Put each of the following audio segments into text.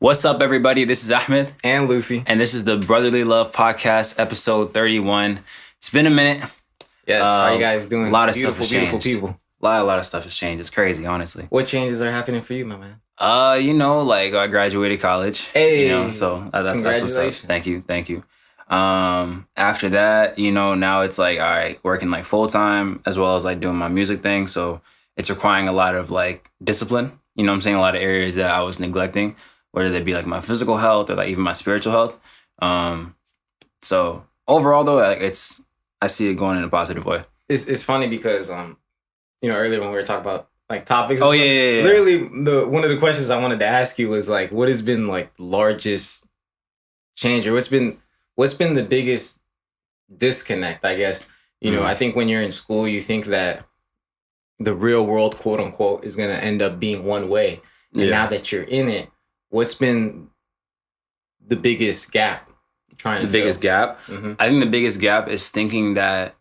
What's up, everybody? This is Ahmed and Lofy, and this is the Brotherly Love Podcast, episode 31. It's been a minute. Yes, how you guys doing? A lot of stuff has changed. Beautiful people. A lot of stuff has changed. It's crazy, honestly. What changes are happening for you, my man? I graduated college. Hey, so that's what's up. Thank you. After that, now it's like, all right, working like full time as well as like doing my music thing. So it's requiring a lot of like discipline. A lot of areas that I was neglecting, whether they be like my physical health or like even my spiritual health. So overall though, I see it going in a positive way. It's funny because earlier when we were talking about like topics. Oh yeah. Literally, one of the questions I wanted to ask you was like, what has been like largest change, or what's been the biggest disconnect? I guess I think when you're in school, you think that the real world, quote unquote, is gonna end up being one way, and now that you're in it, what's been the biggest gap? Biggest gap? Mm-hmm. I think the biggest gap is thinking that,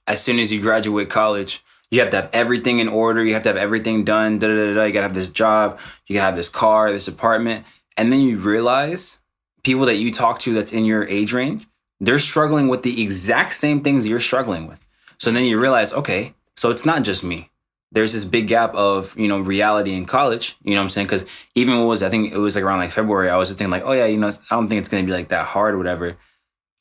as soon as you graduate college, you have to have everything in order. You have to have everything done. You gotta have this job. You gotta have this car, this apartment. And then you realize people that you talk to that's in your age range, they're struggling with the exact same things you're struggling with. So then you realize, okay, so it's not just me. There's this big gap of, reality in college, you know what I'm saying? Because even I think it was like around like February, I was just thinking like, oh yeah, I don't think it's going to be like that hard or whatever.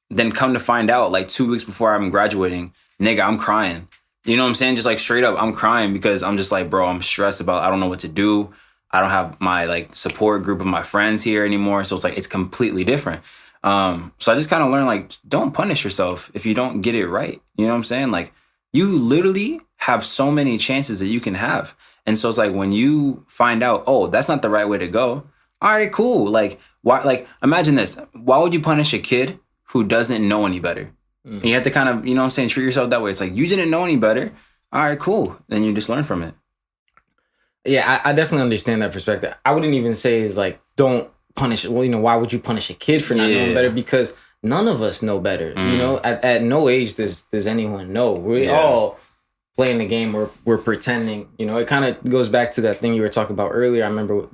Then come to find out like 2 weeks before I'm graduating, nigga, I'm crying. You know what I'm saying? Just like straight up, I'm crying because I'm just like, bro, I'm stressed about, I don't know what to do. I don't have my like support group of my friends here anymore. So it's like, it's completely different. So I just kind of learned like, don't punish yourself if you don't get it right. You know what I'm saying? Like you literally have so many chances that you can have. And so it's like when you find out, oh, that's not the right way to go. All right, cool. Like, why? Like, imagine this. Why would you punish a kid who doesn't know any better? Mm. And you have to kind of, treat yourself that way. It's like, you didn't know any better. All right, cool. Then you just learn from it. Yeah, I definitely understand that perspective. I wouldn't even say is like, don't punish. Well, why would you punish a kid for not knowing better? Because none of us know better. At no age does anyone know. We all playing the game. We're pretending. It kind of goes back to that thing you were talking about earlier. I remember,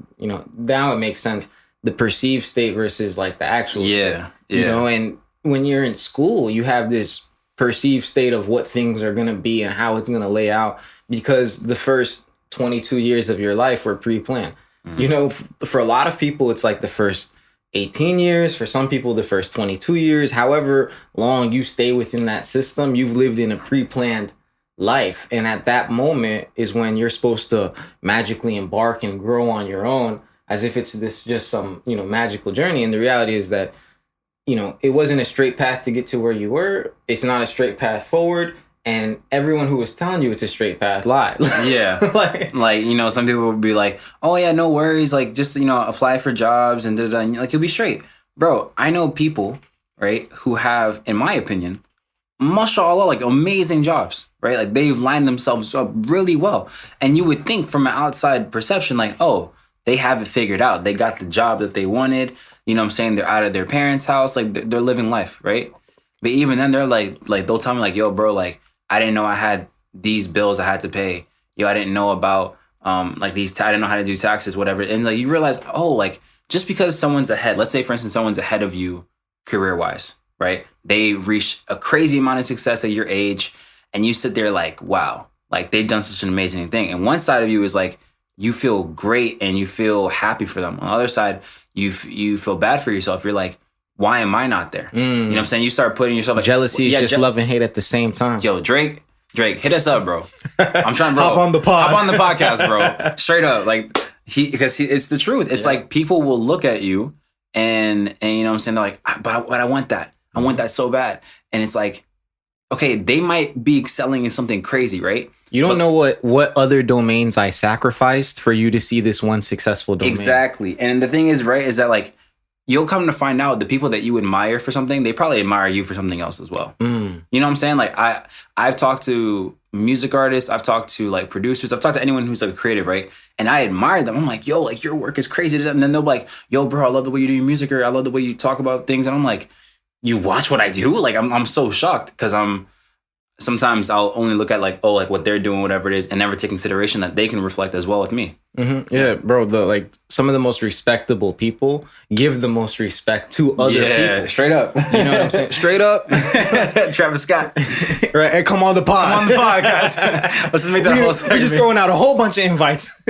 now it makes sense. The perceived state versus like the actual state. Yeah. And when you're in school, you have this perceived state of what things are going to be and how it's going to lay out, because the first 22 years of your life were pre-planned. For a lot of people, it's like the first 18 years. For some people, the first 22 years. However long you stay within that system, you've lived in a pre-planned life. And at that moment is when you're supposed to magically embark and grow on your own, as if it's this just some, magical journey. And the reality is that, it wasn't a straight path to get to where you were. It's not a straight path forward. And everyone who was telling you it's a straight path lied. Yeah. Some people would be like, oh yeah, no worries. Like just, apply for jobs and like you'll be straight. Bro, I know people, right, who have, in my opinion, mashallah, like amazing jobs, right? Like they've lined themselves up really well. And you would think from an outside perception, like, oh, they have it figured out. They got the job that they wanted. You know what I'm saying? They're out of their parents' house. Like they're living life, right? But even then they're like they'll tell me like, yo, bro, like I didn't know I had these bills I had to pay. Yo, I didn't know about I didn't know how to do taxes, whatever. And like you realize, oh, like just because someone's ahead, let's say for instance, someone's ahead of you career-wise, right? They reach a crazy amount of success at your age, and you sit there like, wow, like they've done such an amazing thing. And one side of you is like, you feel great and you feel happy for them. On the other side, you feel bad for yourself. You're like, why am I not there? You know what I'm saying? You start putting yourself like... Jealousy is just love and hate at the same time. Yo, Drake, hit us up, bro. I'm trying, bro. Hop on the podcast, bro. Straight up. Like, because it's the truth. It's like people will look at you and you know what I'm saying? They're like, but I want that. I want that so bad. And it's like, okay, they might be excelling in something crazy, right? You don't know what other domains I sacrificed for you to see this one successful domain. Exactly. And the thing is, right, is that like, you'll come to find out the people that you admire for something, they probably admire you for something else as well. You know what I'm saying? Like I've talked to music artists, I've talked to like producers, I've talked to anyone who's like creative, right? And I admire them. I'm like, yo, like your work is crazy. And then they'll be like, yo, bro, I love the way you do your music, or I love the way you talk about things. And I'm like, you watch what I do? Like I'm so shocked because sometimes I'll only look at like, oh, like what they're doing, whatever it is, and never take consideration that they can reflect as well with me. Mm-hmm. Yeah, bro. some of the most respectable people give the most respect to other people. Straight up. You know what I'm saying? Straight up. Travis Scott. Right, and come on the pod. Come on the podcast. Let's just make that a whole segment. We're just throwing out a whole bunch of invites.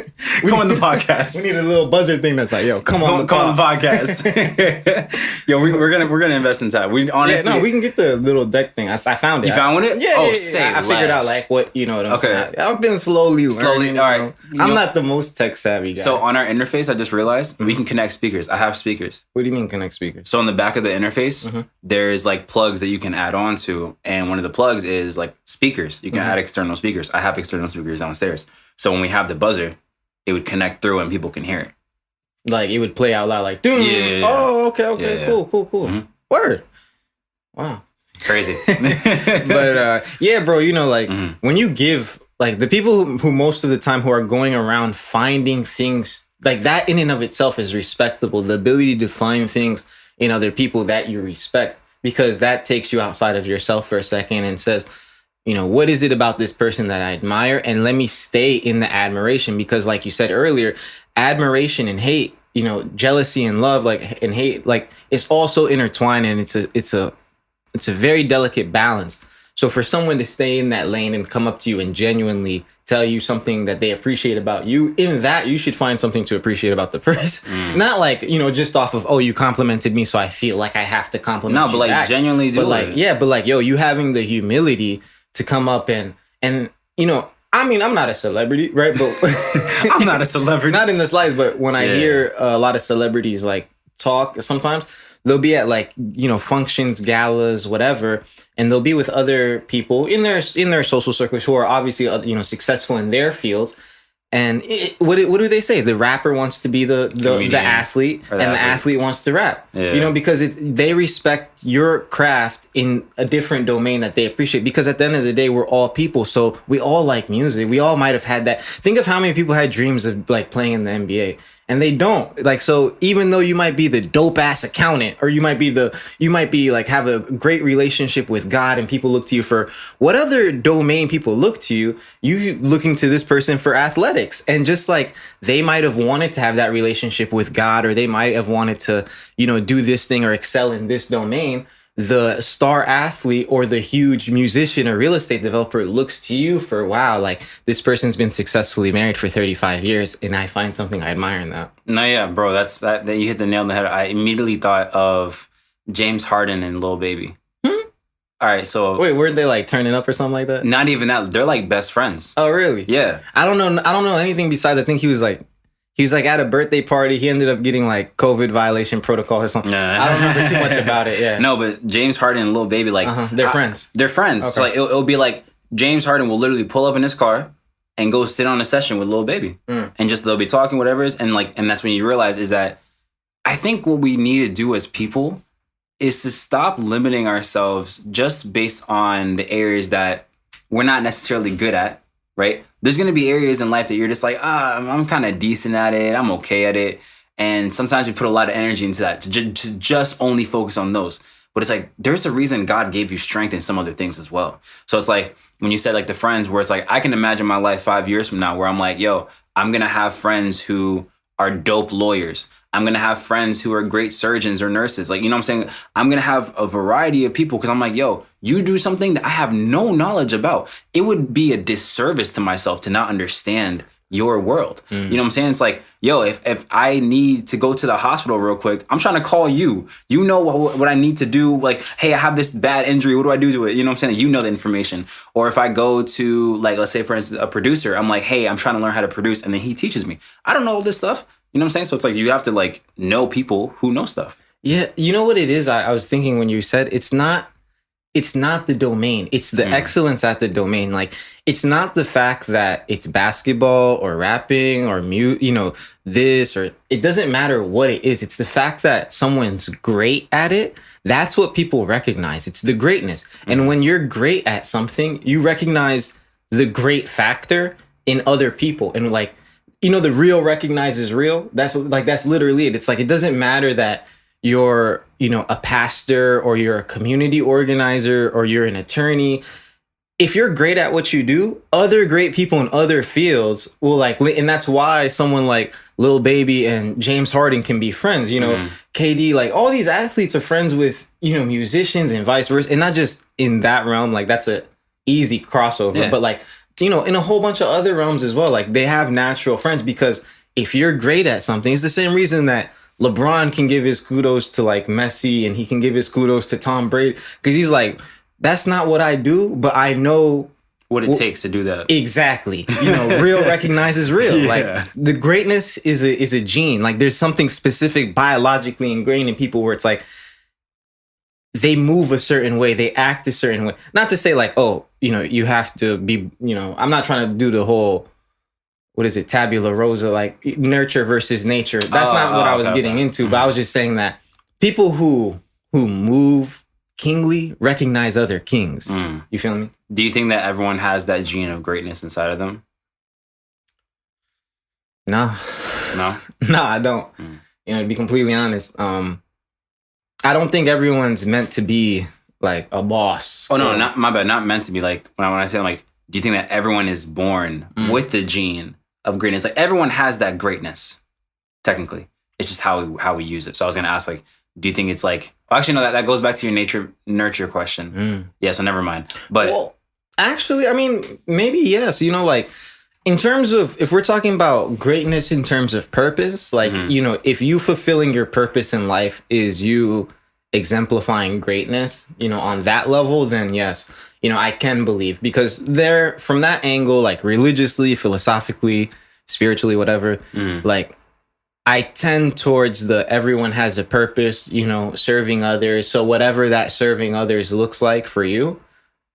Come on the podcast. We need a little buzzer thing that's like, yo, come on the podcast. Yo, we're gonna invest in time. We honestly, we can get the little deck thing. I found it. You found it? Yeah. I figured out like what I'm saying. I've been slowly learning. All right. I'm not the most tech savvy guy. So on our interface, I just realized we can connect speakers. I have speakers. What do you mean connect speakers? So on the back of the interface, there's like plugs that you can add on to, and one of the plugs is like speakers. You can add external speakers. I have external speakers downstairs. So when we have the buzzer, it would connect through and people can hear it. Like it would play out loud, like, yeah. Oh, okay, cool. Mm-hmm. Word. Wow. Crazy. But yeah, bro, you know, like when you give, like the people who most of the time who are going around finding things like that in and of itself is respectable. The ability to find things in other people that you respect, because that takes you outside of yourself for a second and says, you know, what is it about this person that I admire? And let me stay in the admiration, because like you said earlier, admiration and hate, you know, jealousy and love, like, and hate, like it's also intertwined, and it's a very delicate balance. So for someone to stay in that lane and come up to you and genuinely tell you something that they appreciate about you, in that you should find something to appreciate about the person. Not like, you know, just off of, oh, you complimented me, so I feel like I have to compliment you. No, but like back. Genuinely do but like, yeah, but like, yo, you having the humility to come up and you know, I mean, I'm not a celebrity, right? But I'm not a celebrity. Not in the slides, but when I hear a lot of celebrities like talk, sometimes they'll be at like, you know, functions, galas, whatever, and they'll be with other people in their social circles who are obviously, you know, successful in their fields. And what do they say? The rapper wants to be the athlete, and the athlete wants to rap. Yeah. You know, because they respect your craft in a different domain that they appreciate. Because at the end of the day, we're all people, so we all like music. We all might have had that. Think of how many people had dreams of like playing in the NBA, and they don't. Like, so even though you might be the dope ass accountant, or you might be like have a great relationship with God, and people look to you for what other domain people look to you, you looking to this person for athletics. And just like they might have wanted to have that relationship with God, or they might have wanted to, you know, do this thing or excel in this domain, the star athlete or the huge musician or real estate developer looks to you for, wow, like this person's been successfully married for 35 years, and I find something I admire in that. No, yeah, bro, that you hit the nail on the head. I immediately thought of James Harden and Lil Baby. All right, so wait, weren't they like turning up or something like that? Not even that. They're like best friends. Oh, really? Yeah. I don't know anything besides, I think he was like at a birthday party. He ended up getting like COVID violation protocol or something. Nah. I don't remember too much about it. Yeah. No, but James Harden and Lil Baby, like they're friends. They're friends. Okay. So like it'll be like James Harden will literally pull up in his car and go sit on a session with Lil Baby, and just they'll be talking whatever it is, and that's when you realize is that I think what we need to do as people is to stop limiting ourselves just based on the areas that we're not necessarily good at, right? There's going to be areas in life that you're just like, I'm kind of decent at it. I'm okay at it. And sometimes we put a lot of energy into that to just only focus on those. But it's like, there's a reason God gave you strength in some other things as well. So it's like, when you said like the friends, where it's like, I can imagine my life 5 years from now where I'm like, yo, I'm going to have friends who are dope lawyers. I'm going to have friends who are great surgeons or nurses. Like, you know what I'm saying? I'm going to have a variety of people, because I'm like, yo, you do something that I have no knowledge about. It would be a disservice to myself to not understand your world. You know what I'm saying? It's like, yo, if I need to go to the hospital real quick, I'm trying to call you. You know what I need to do. Like, hey, I have this bad injury. What do I do to it? You know what I'm saying? You know the information. Or if I go to, like, let's say, for instance, a producer, I'm like, hey, I'm trying to learn how to produce. And then he teaches me. I don't know all this stuff. You know what I'm saying? So it's like you have to like know people who know stuff. Yeah, you know what it is? I was thinking when you said it's not the domain. It's the excellence at the domain. Like, it's not the fact that it's basketball or rapping or this, or it doesn't matter what it is. It's the fact that someone's great at it. That's what people recognize. It's the greatness. And when you're great at something, you recognize the great factor in other people. And like, you know, the real recognizes real. That's literally it. It's like, it doesn't matter that you're, you know, a pastor or you're a community organizer or you're an attorney. if you're great at what you do, other great people in other fields will like, and that's why someone like Lil Baby and James Harden can be friends. You know, KD, like all these athletes are friends with, you know, musicians and vice versa. And not just in that realm, like that's a easy crossover, but like, you know, in a whole bunch of other realms as well. Like they have natural friends because if you're great at something, it's the same reason that LeBron can give his kudos to like Messi and he can give his kudos to Tom Brady because he's like, that's not what I do, but I know what it takes to do that. Exactly. You know, real recognizes real. Like the greatness is a gene. Like there's something specific biologically ingrained in people where it's like they move a certain way, they act a certain way. Not to say like, oh, you know, you have to be, you know, I'm not trying to do the whole, what is it, tabula rasa, like nurture versus nature. That's not what I was getting into, but I was just saying that people who move kingly recognize other kings. You feel me? Do you think that everyone has that gene of greatness inside of them? No, I don't. You know, to be completely honest, I don't think everyone's meant to be like a boss. Oh no, not my bad. Not meant to be. Like when I say, like, do you think that everyone is born with the gene of greatness? Like everyone has that greatness. Technically, it's just how we use it. So I was gonna ask, like, do you think it's like? Actually, no. That goes back to your nurture question. Yeah. So never mind. But well, actually, I mean, maybe yes. You know, like in terms of if we're talking about greatness in terms of purpose, like you know, if you fulfilling your purpose in life is you exemplifying greatness, you know, on that level, then yes, you know, I can believe because there from that angle, like religiously, philosophically, spiritually, whatever, like. I tend towards the everyone has a purpose, you know, serving others. So whatever that serving others looks like for you,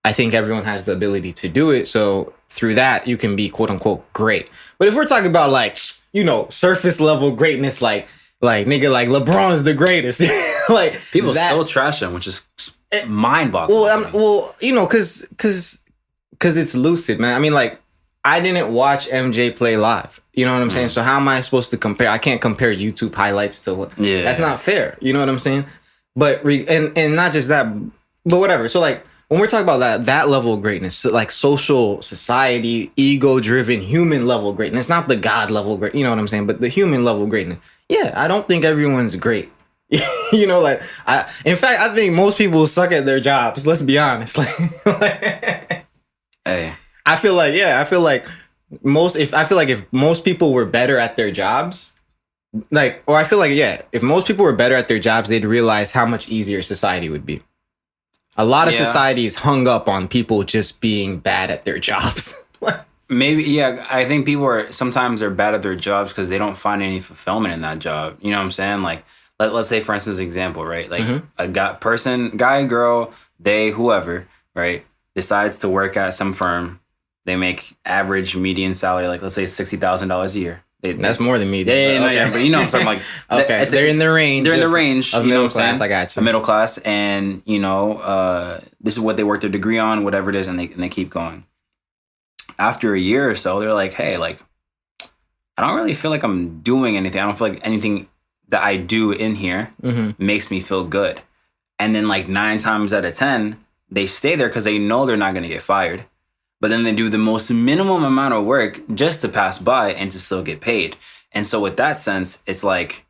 I think everyone has the ability to do it. So through that, you can be quote unquote great. But if we're talking about like, you know, surface level greatness, like nigga, like LeBron's the greatest. Like people still trash him, which is mind boggling. Well, you know, cause it's lucid, man. I mean, like, I didn't watch MJ play live. You know what I'm saying? So how am I supposed to compare? I can't compare YouTube highlights to what. Yeah. That's not fair. You know what I'm saying? But and not just that, but whatever. So like when we're talking about that level of greatness, like social, society, ego-driven, human level greatness, not the God level great. You know what I'm saying? But the human level greatness. Yeah, I don't think everyone's great. You know, like in fact, I think most people suck at their jobs. Let's be honest. Hey. I feel like if most people were better at their jobs, if most people were better at their jobs, they'd realize how much easier society would be. A lot of society is hung up on people just being bad at their jobs. Maybe, yeah. I think people sometimes are bad at their jobs because they don't find any fulfillment in that job. You know what I'm saying? Like, let's say, for instance, example, right? Like a guy, girl, they, whoever, right, decides to work at some firm. They make average median salary, like let's say $60,000 a year. That's more than median. Yeah, but you know what I'm saying? Like, okay, they're in the range. They're in the range of middle class. I got you. A middle class, and you know, this is what they worked their degree on, whatever it is, and they keep going. After a year or so, they're like, hey, like, I don't really feel like I'm doing anything. I don't feel like anything that I do in here makes me feel good. And then like 9 times out of 10, they stay there because they know they're not going to get fired. But then they do the most minimum amount of work just to pass by and to still get paid. And so with that sense, it's like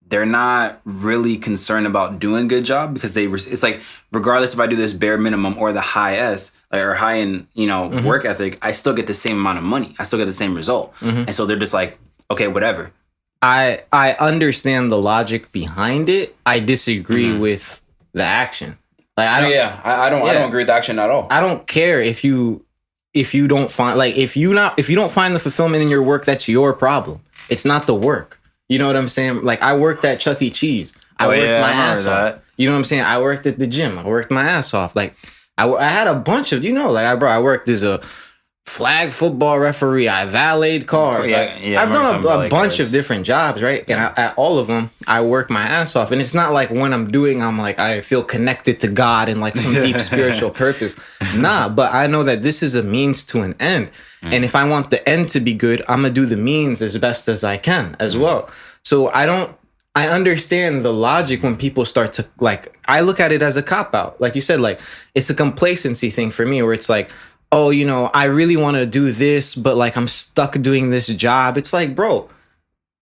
they're not really concerned about doing a good job because it's like, regardless if I do this bare minimum or the highest, like, or high in, you know, work ethic, I still get the same amount of money. I still get the same result. And so they're just like, okay, whatever. I understand the logic behind it. I disagree with the action. Like I don't agree with the action at all. I don't care if you don't find if you don't find the fulfillment in your work, that's your problem. It's not the work. You know what I'm saying? Like I worked at Chuck E. Cheese. I worked my ass off. You know what I'm saying? I worked at the gym. I worked my ass off. Like I had a bunch of, you know, like I worked as a flag football referee. I valeted cars. I've done a bunch of different jobs, right? And at all of them, I work my ass off. And it's not like when I'm doing, I'm like, I feel connected to God and like some deep spiritual purpose. Nah, but I know that this is a means to an end. And if I want the end to be good, I'm going to do the means as best as I can as well. So I don't I understand the logic when people start to like, I look at it as a cop out. Like you said, like it's a complacency thing for me where it's like, oh, I really want to do this, but like I'm stuck doing this job. It's like, bro,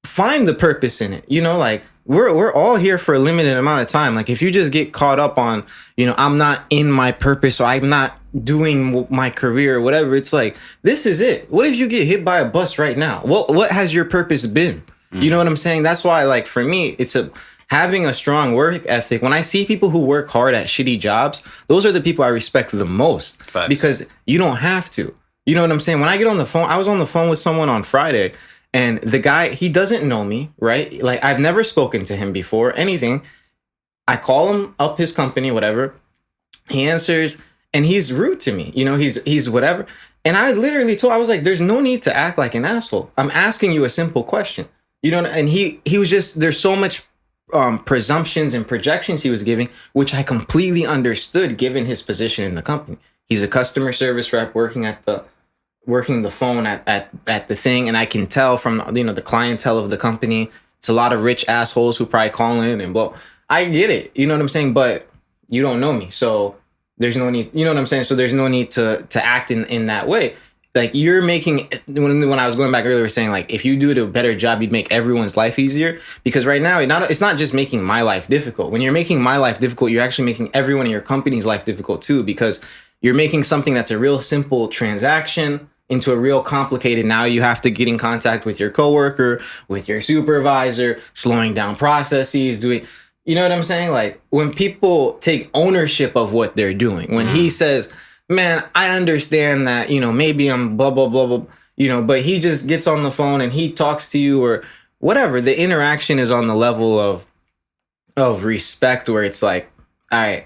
find the purpose in it. Like we're all here for a limited amount of time. Like if you just get caught up on, I'm not in my purpose or I'm not doing my career or whatever, it's like, this is it. What if you get hit by a bus right now? What has your purpose been? You know what I'm saying? That's why, like, for me, it's having a strong work ethic. When I see people who work hard at shitty jobs, those are the people I respect the most. Facts. Because you don't have to. You know what I'm saying? When I get on the phone, I was on the phone with someone on Friday, and the guy, he doesn't know me, right? Like, I've never spoken to him before, anything. I call him up his company, whatever. He answers, and he's rude to me. He's whatever. And I literally I was like, there's no need to act like an asshole. I'm asking you a simple question. And he was just, there's so much presumptions and projections he was giving, which I completely understood given his position in the company. He's a customer service rep working the phone at the thing. And I can tell from, the clientele of the company, it's a lot of rich assholes who probably call in and blow. I get it. You know what I'm saying? But you don't know me. So there's no need, you know what I'm saying? So there's no need to act in that way. Like you're making, when I was going back earlier, saying like, if you do a better job, you'd make everyone's life easier. Because right now, it's not just making my life difficult. When you're making my life difficult, you're actually making everyone in your company's life difficult too, because you're making something that's a real simple transaction into a real complicated. Now you have to get in contact with your coworker, with your supervisor, slowing down processes, doing, you know what I'm saying? Like when people take ownership of what they're doing, when he says, man, I understand that, maybe I'm blah, blah, blah, blah, but he just gets on the phone and he talks to you or whatever. The interaction is on the level of respect where it's like, all right,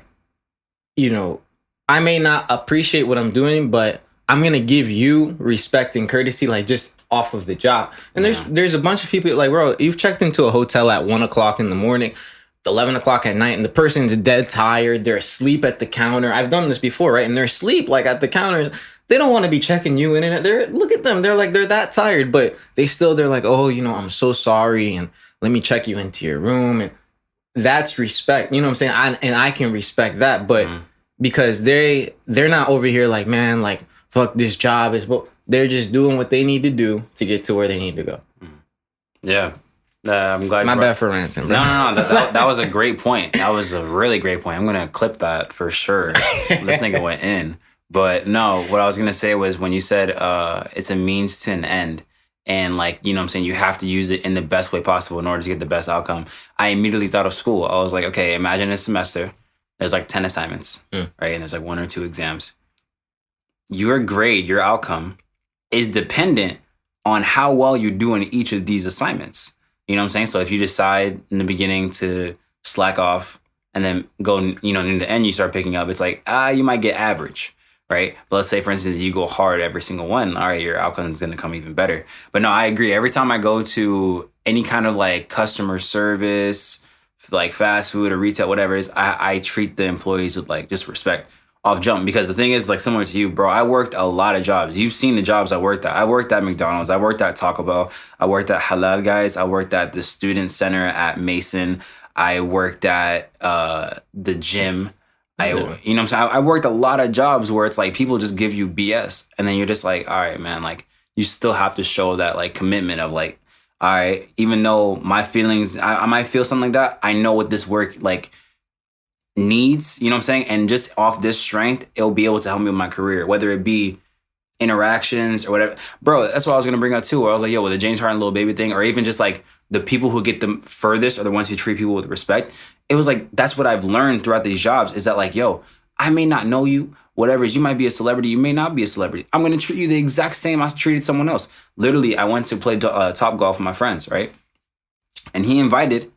I may not appreciate what I'm doing, but I'm going to give you respect and courtesy, like just off of the job. And there's a bunch of people like, bro, you've checked into a hotel at 1:00 in the morning, 11 o'clock at night, and the person's dead tired. They're asleep at the counter. I've done this before, right? And they're asleep like at the counter. They don't want to be checking you in and look at them. They're like, they're that tired, but they're like, oh, I'm so sorry. And let me check you into your room. And that's respect. You know what I'm saying? I can respect that, but because they're not over here like, man, like, fuck this job is, but they're just doing what they need to do to get to where they need to go. Yeah. I'm glad. My bad for ranting, bro. No. That was a great point. That was a really great point. I'm gonna clip that for sure. This nigga went in. But no, what I was gonna say was when you said it's a means to an end, and like what I'm saying, you have to use it in the best way possible in order to get the best outcome. I immediately thought of school. I was like, okay, imagine a semester. There's like 10 assignments, right? And there's like 1 or 2 exams. Your grade, your outcome, is dependent on how well you do in each of these assignments. You know what I'm saying? So if you decide in the beginning to slack off and then go, in the end, you start picking up, it's like, you might get average, right? But let's say, for instance, you go hard every single one. All right, your outcome is going to come even better. But no, I agree. Every time I go to any kind of like customer service, like fast food or retail, whatever it is, I treat the employees with like just respect off jump. Because the thing is, like similar to you, bro, I worked a lot of jobs. You've seen the jobs I worked at. I worked at McDonald's. I worked at Taco Bell. I worked at Halal Guys. I worked at the Student Center at Mason. I worked at the gym. You know what I'm saying? I worked a lot of jobs where it's like people just give you BS. And then you're just like, all right, man, like you still have to show that like commitment of like, all right, even though my feelings, I might feel something like that, I know what this work like needs, you know what I'm saying? And just off this strength, it'll be able to help me with my career, whether it be interactions or whatever. Bro, that's what I was going to bring up too, where I was like, yo, with the James Harden little baby thing, or even just like the people who get the furthest are the ones who treat people with respect. It was like, that's what I've learned throughout these jobs is that like, yo, I may not know you, whatever it is, you might be a celebrity, you may not be a celebrity. I'm going to treat you the exact same I treated someone else. Literally, I went to play Top Golf with my friends, right? And he invited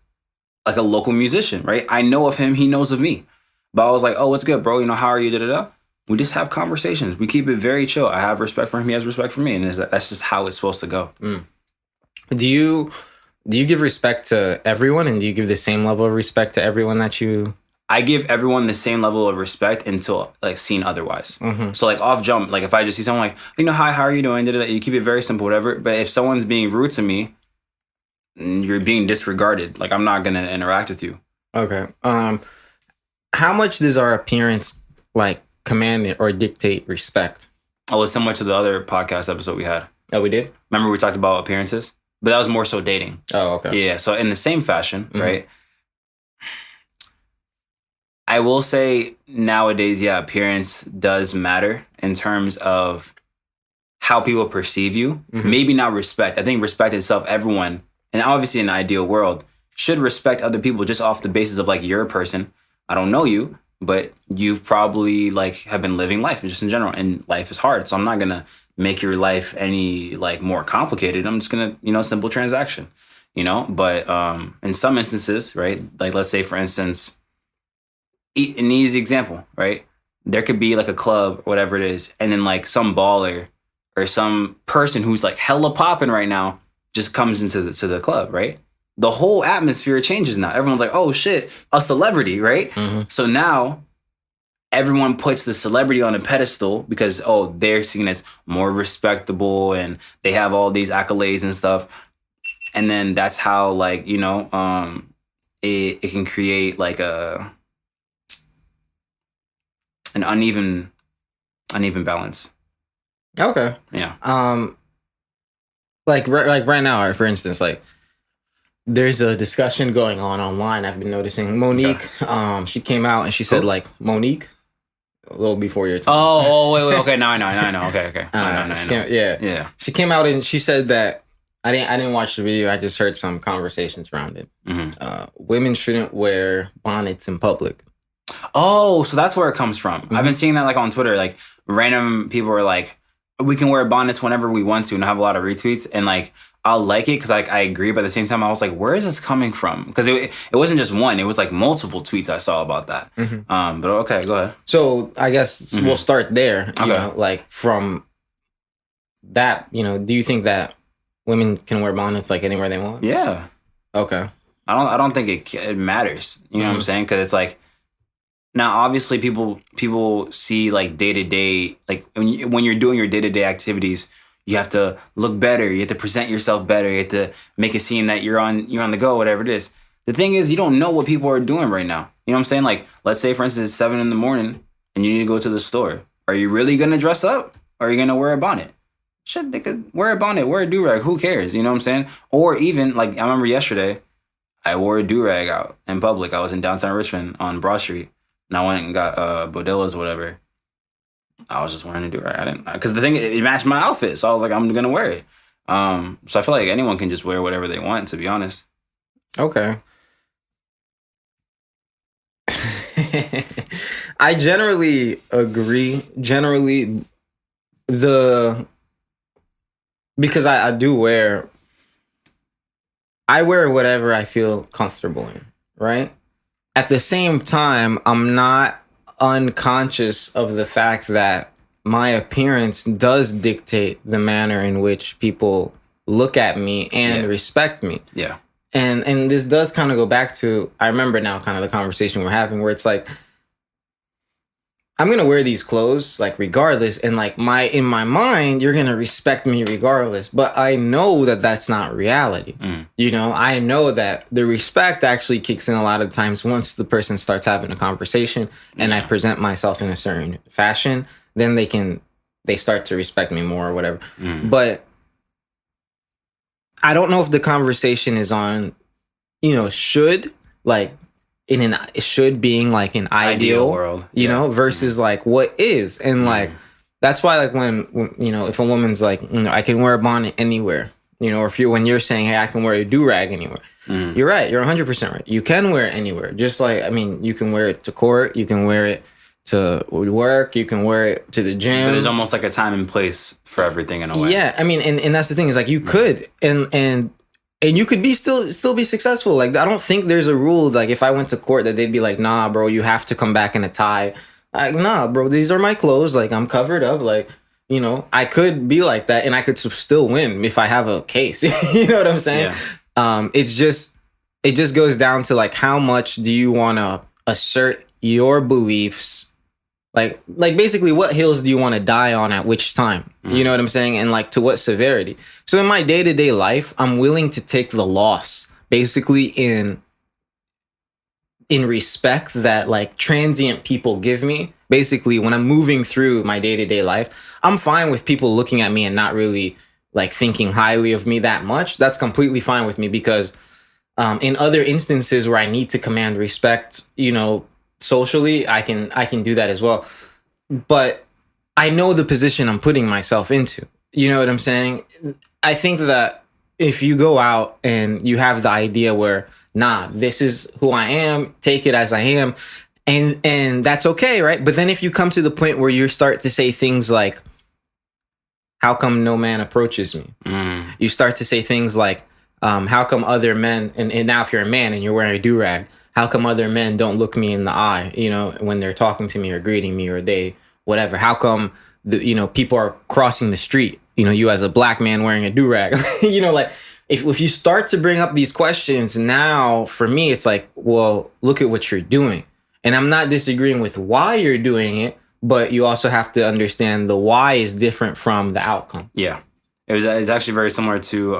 like a local musician, right? I know of him, he knows of me. But I was like, oh, what's good, bro? How are you? Da-da-da. We just have conversations. We keep it very chill. I have respect for him, he has respect for me. And that's just how it's supposed to go. Do you give respect to everyone? And do you give the same level of respect to everyone that you... I give everyone the same level of respect until like seen otherwise. So like off jump, like if I just see someone like, hi, how are you doing? Da-da-da. You keep it very simple, whatever. But if someone's being rude to me, you're being disregarded. Like, I'm not going to interact with you. Okay. How much does our appearance like command or dictate respect? Oh, it's similar to the other podcast episode we had. Oh, we did? Remember we talked about appearances? But that was more so dating. Oh, okay. Yeah. So in the same fashion, right? I will say nowadays, yeah, appearance does matter in terms of how people perceive you. Maybe not respect. I think respect itself, everyone, and obviously in an ideal world, should respect other people just off the basis of like, you're a person. I don't know you, but you've probably like have been living life just in general, and life is hard. So I'm not gonna make your life any like more complicated. I'm just gonna, simple transaction, But in some instances, right? Like, let's say for instance, an easy example, right? There could be like a club, or whatever it is, and then like some baller or some person who's like hella popping right now just comes into the club, right? The whole atmosphere changes now. Everyone's like, oh shit, a celebrity, right? So now everyone puts the celebrity on a pedestal because, they're seen as more respectable and they have all these accolades and stuff. And then that's how like, it can create like an uneven balance. Okay. Yeah. Like right now, for instance, like there's a discussion going on online. I've been noticing Monique. Okay. She came out and she said like Monique, a little before your time. Oh, wait. Okay, now I know. Okay. I know. Yeah. She came out and she said that I didn't watch the video. I just heard some conversations around it. Women shouldn't wear bonnets in public. Oh, so that's where it comes from. I've been seeing that like on Twitter. Like random people are like, we can wear bonnets whenever we want to, and I have a lot of retweets. And like, I'll like it because like I agree, but at the same time, I was like, where is this coming from? Because it wasn't just one; it was like multiple tweets I saw about that. But okay, go ahead. So I guess we'll start there. Okay. Like from that, do you think that women can wear bonnets like anywhere they want? Yeah. Okay. I don't think it matters. You know what I'm saying? Because it's like, now obviously people see like day to day, like when you're doing your day to day activities, you have to look better. You have to present yourself better. You have to make it seem that you're on the go, whatever it is. The thing is, you don't know what people are doing right now. You know what I'm saying? Like, let's say for instance, it's 7 a.m. and you need to go to the store. Are you really gonna dress up? Or are you gonna wear a bonnet? Shit, they could wear a bonnet, wear a do-rag. Who cares? You know what I'm saying? Or even like I remember yesterday, I wore a do-rag out in public. I was in downtown Richmond on Broad Street. And I went and got Bodella's or whatever. I was just wearing a do-rag. I didn't, because the thing, it matched my outfit. So I was like, I'm going to wear it. So I feel like anyone can just wear whatever they want, to be honest. Okay. I generally agree. Because I wear whatever I feel comfortable in, right? At the same time, I'm not unconscious of the fact that my appearance does dictate the manner in which people look at me and respect me. Yeah. And this does kind of go back to, I remember now kind of the conversation we're having where it's like, I'm going to wear these clothes like regardless. And like in my mind, you're going to respect me regardless. But I know that that's not reality. I know that the respect actually kicks in a lot of times once the person starts having a conversation and I present myself in a certain fashion, then they start to respect me more or whatever. But I don't know if the conversation is on, should like, it should being like an ideal world, versus like what is. And like, that's why like when if a woman's like, I can wear a bonnet anywhere, or when you're saying, hey, I can wear a do-rag anywhere. You're right. You're 100% right. You can wear it anywhere. Just like, you can wear it to court. You can wear it to work. You can wear it to the gym. But there's almost like a time and place for everything in a way. Yeah. And that's the thing is like you could, and you could be still be successful. Like, I don't think there's a rule, like, if I went to court that they'd be like, nah, bro, you have to come back in a tie. Like, nah, bro, these are my clothes. Like, I'm covered up. Like, I could be like that and I could still win if I have a case. You know what I'm saying? Yeah. It just goes down to, like, how much do you want to assert your beliefs, Like basically, what hills do you want to die on at which time? You know what I'm saying? And like to what severity? So in my day-to-day life, I'm willing to take the loss, basically in respect that like transient people give me. Basically, when I'm moving through my day-to-day life, I'm fine with people looking at me and not really like thinking highly of me that much. That's completely fine with me because in other instances where I need to command respect, you know, socially, I can do that as well. But I know the position I'm putting myself into. You know what I'm saying? I think that if you go out and you have the idea where, nah, this is who I am, take it as I am, and that's okay, right? But then if you come to the point where you start to say things like, how come no man approaches me? You start to say things like, how come other men, and now if you're a man and you're wearing a do-rag, how come other men don't look me in the eye, you know, when they're talking to me or greeting me or they, whatever? How come, you know, people are crossing the street, you know, you as a black man wearing a do-rag, you know, like if you start to bring up these questions, now for me, it's like, well, look at what you're doing. And I'm not disagreeing with why you're doing it, but you also have to understand the why is different from the outcome. Yeah. It's actually very similar to,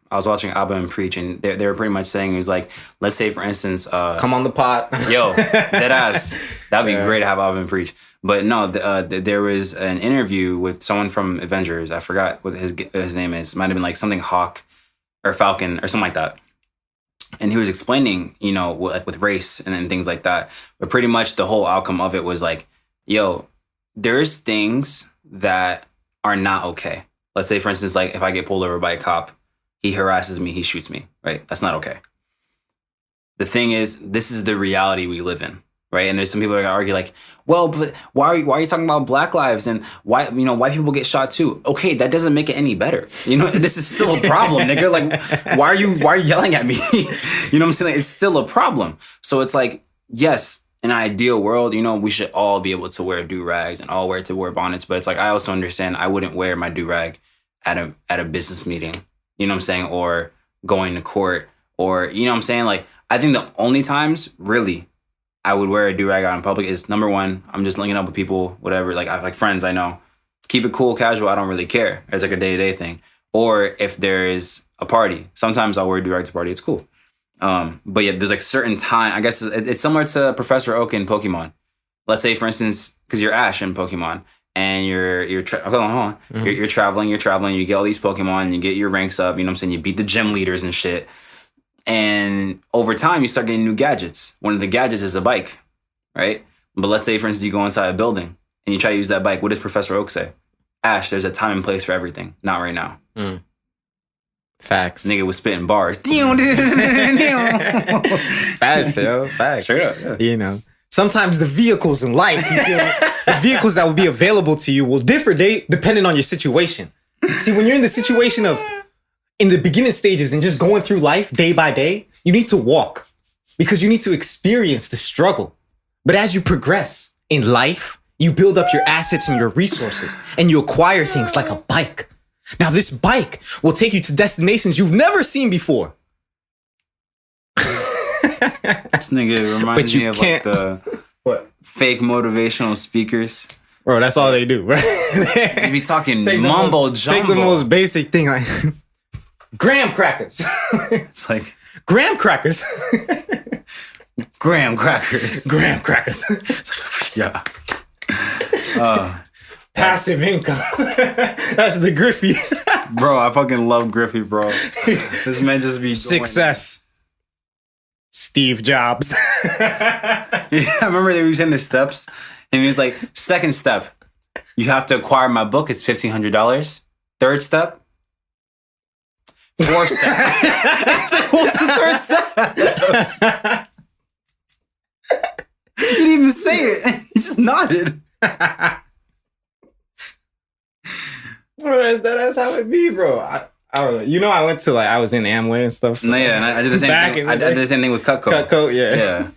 I was watching Abba and Preach, and they were pretty much saying, it was like, let's say, for instance... come on the pot. Yo, dead ass. That'd be great to have Abba and Preach. But no, there was an interview with someone from Avengers. I forgot what his name is. Might have been like something Hawk or Falcon or something like that. And he was explaining, you know, like with race and things like that. But pretty much the whole outcome of it was like, yo, there's things that are not okay. Let's say, for instance, like if I get pulled over by a cop, he harasses me, he shoots me, right? That's not okay. The thing is, this is the reality we live in, right? And there's some people that argue like, well, but why are you talking about black lives and why, you know, white people get shot too? Okay, that doesn't make it any better. You know, this is still a problem, nigga. Like, why are you yelling at me? You know what I'm saying? Like, it's still a problem. So it's like, yes, in an ideal world, you know, we should all be able to wear do-rags and all wear bonnets. But it's like, I also understand I wouldn't wear my do-rag at a business meeting. You know what I'm saying? Or going to court or, you know what I'm saying? Like, I think the only times really I would wear a do-rag out in public is, number one, I'm just linking up with people, whatever. Like, I have like friends I know. Keep it cool, casual. I don't really care. It's like a day-to-day thing. Or if there is a party, sometimes I'll wear a do-rag to a party. It's cool. But yeah, there's like certain time. I guess it's similar to Professor Oak in Pokemon. Let's say, for instance, because you're Ash in Pokemon. And you're traveling, you get all these Pokemon, you get your ranks up, you know what I'm saying? You beat the gym leaders and shit. And over time, you start getting new gadgets. One of the gadgets is a bike, right? But let's say, for instance, you go inside a building and you try to use that bike. What does Professor Oak say? Ash, there's a time and place for everything. Not right now. Facts. Nigga was spitting bars. Facts, yo. Facts. Straight up, yeah. You know. Sometimes the vehicles in life, you feel me? The vehicles that will be available to you will differ depending on your situation. See, when you're in the situation of, in the beginning stages and just going through life day by day, you need to walk because you need to experience the struggle. But as you progress in life, you build up your assets and your resources and you acquire things like a bike. Now, this bike will take you to destinations you've never seen before. This nigga reminds me of like the fake motivational speakers. Bro, that's all they do, right? To be talking mumbo jumbo. Take the most basic thing, like graham crackers. It's like graham crackers. Graham crackers. Graham crackers. Yeah. Passive income. That's the Griffey. Bro, I fucking love Griffey, bro. This man just be success. Steve Jobs. Yeah, I remember they were saying the steps, and he was like, second step, you have to acquire my book. It's $1,500. Third step, fourth step. I was like, what's the third step? He didn't even say it. He just nodded. Bro, that's how it be, bro. I don't know. You know, I went to I was in Amway and stuff. So no, yeah, and I did the same thing. I did the same thing with Cutco. Cutco, yeah.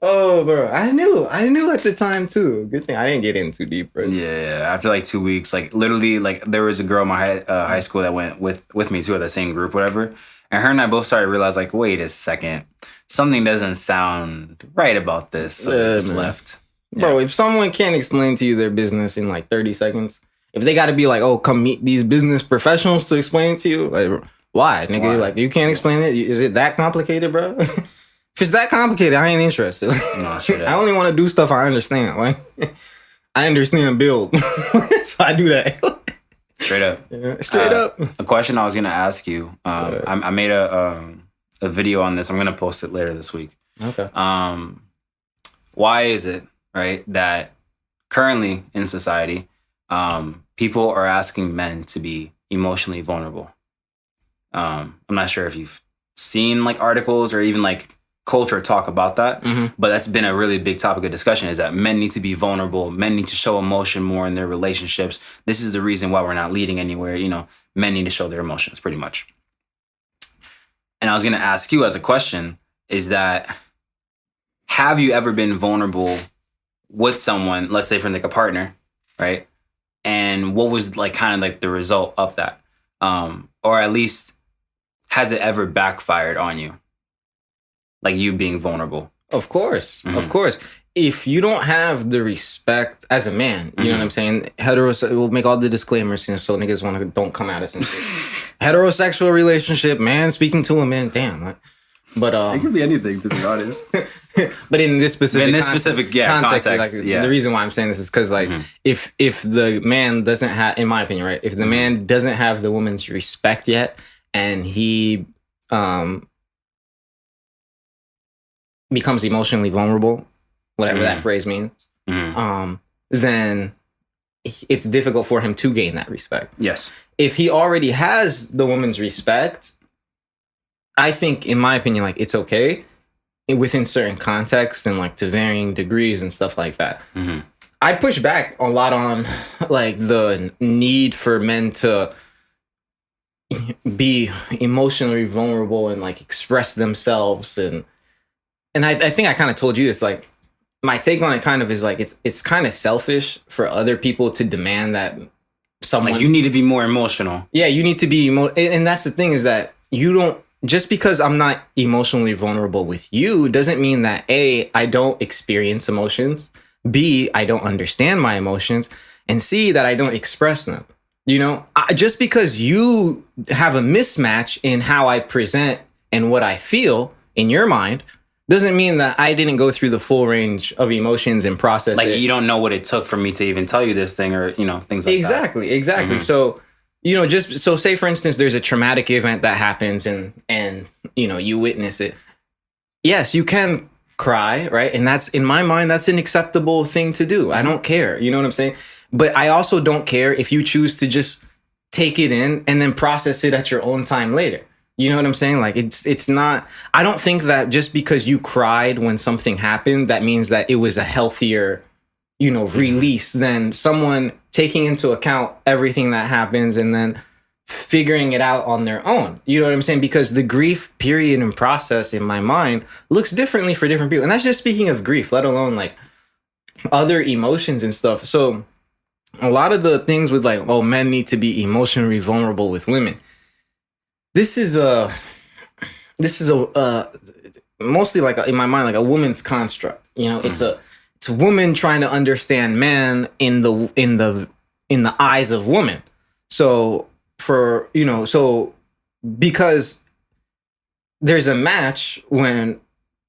Oh, bro, I knew at the time too. Good thing I didn't get in too deep, bro. Yeah, after like 2 weeks, like literally, like there was a girl in my high school that went with me too at the same group, whatever. And her and I both started to realize, like, wait a second, something doesn't sound right about this. So I just left. Bro, if someone can't explain to you their business in like 30 seconds, if they got to be like, oh, come meet these business professionals to explain it to you, like, why, nigga? Why? Like, you can't explain it? Is it that complicated, bro? If it's that complicated, I ain't interested. No, I only want to do stuff I understand. Like, I understand build. So I do that. Straight up. Yeah, straight up. A question I was going to ask you. I made a video on this. I'm going to post it later this week. Okay. Why is it, right, that currently in society, people are asking men to be emotionally vulnerable? I'm not sure if you've seen like articles or even like culture talk about that, but that's been a really big topic of discussion, is that men need to be vulnerable. Men need to show emotion more in their relationships. This is the reason why we're not leading anywhere. You know, men need to show their emotions pretty much. And I was going to ask you as a question, is that, have you ever been vulnerable with someone, let's say from like a partner, right? And what was like kind of like the result of that? Or at least, has it ever backfired on you? Like you being vulnerable? Of course. Of course. If you don't have the respect as a man, you know what I'm saying? We'll make all the disclaimers, so niggas don't come at us and say, heterosexual relationship, man speaking to a man, damn. Like, but it could be anything, to be honest. But in this specific context, like, the reason why I'm saying this is because like if the man doesn't have, in my opinion, right, if the man doesn't have the woman's respect yet, and he becomes emotionally vulnerable, whatever that phrase means, then it's difficult for him to gain that respect. Yes. If he already has the woman's respect, I think, in my opinion, like, it's okay within certain contexts and like to varying degrees and stuff like that. I push back a lot on like the need for men to be emotionally vulnerable and like express themselves, and I think I kind of told you this, like, my take on it kind of is like, it's kind of selfish for other people to demand that someone, like, you need to be more emotional. Yeah, you need to be and that's the thing, is that you don't, just because I'm not emotionally vulnerable with you doesn't mean that A, I don't experience emotions, B, I don't understand my emotions, and C, that I don't express them. You know, just because you have a mismatch in how I present and what I feel in your mind doesn't mean that I didn't go through the full range of emotions and process like it. You don't know what it took for me to even tell you this thing, or, you know, things like that. Exactly. So, you know, just so say, for instance, there's a traumatic event that happens and, you know, you witness it. Yes, you can cry, right? And that's, in my mind, that's an acceptable thing to do. I don't care. You know what I'm saying? But I also don't care if you choose to just take it in and then process it at your own time later. You know what I'm saying? Like, it's not, I don't think that just because you cried when something happened, that means that it was a healthier, you know, release than someone taking into account everything that happens and then figuring it out on their own. You know what I'm saying? Because the grief period and process in my mind looks differently for different people. And that's just speaking of grief, let alone like other emotions and stuff. So a lot of the things with like, oh, men need to be emotionally vulnerable with women. This is mostly like in my mind, like a woman's construct. You know, it's a woman trying to understand man in the eyes of woman. So for, you know, so because there's a match when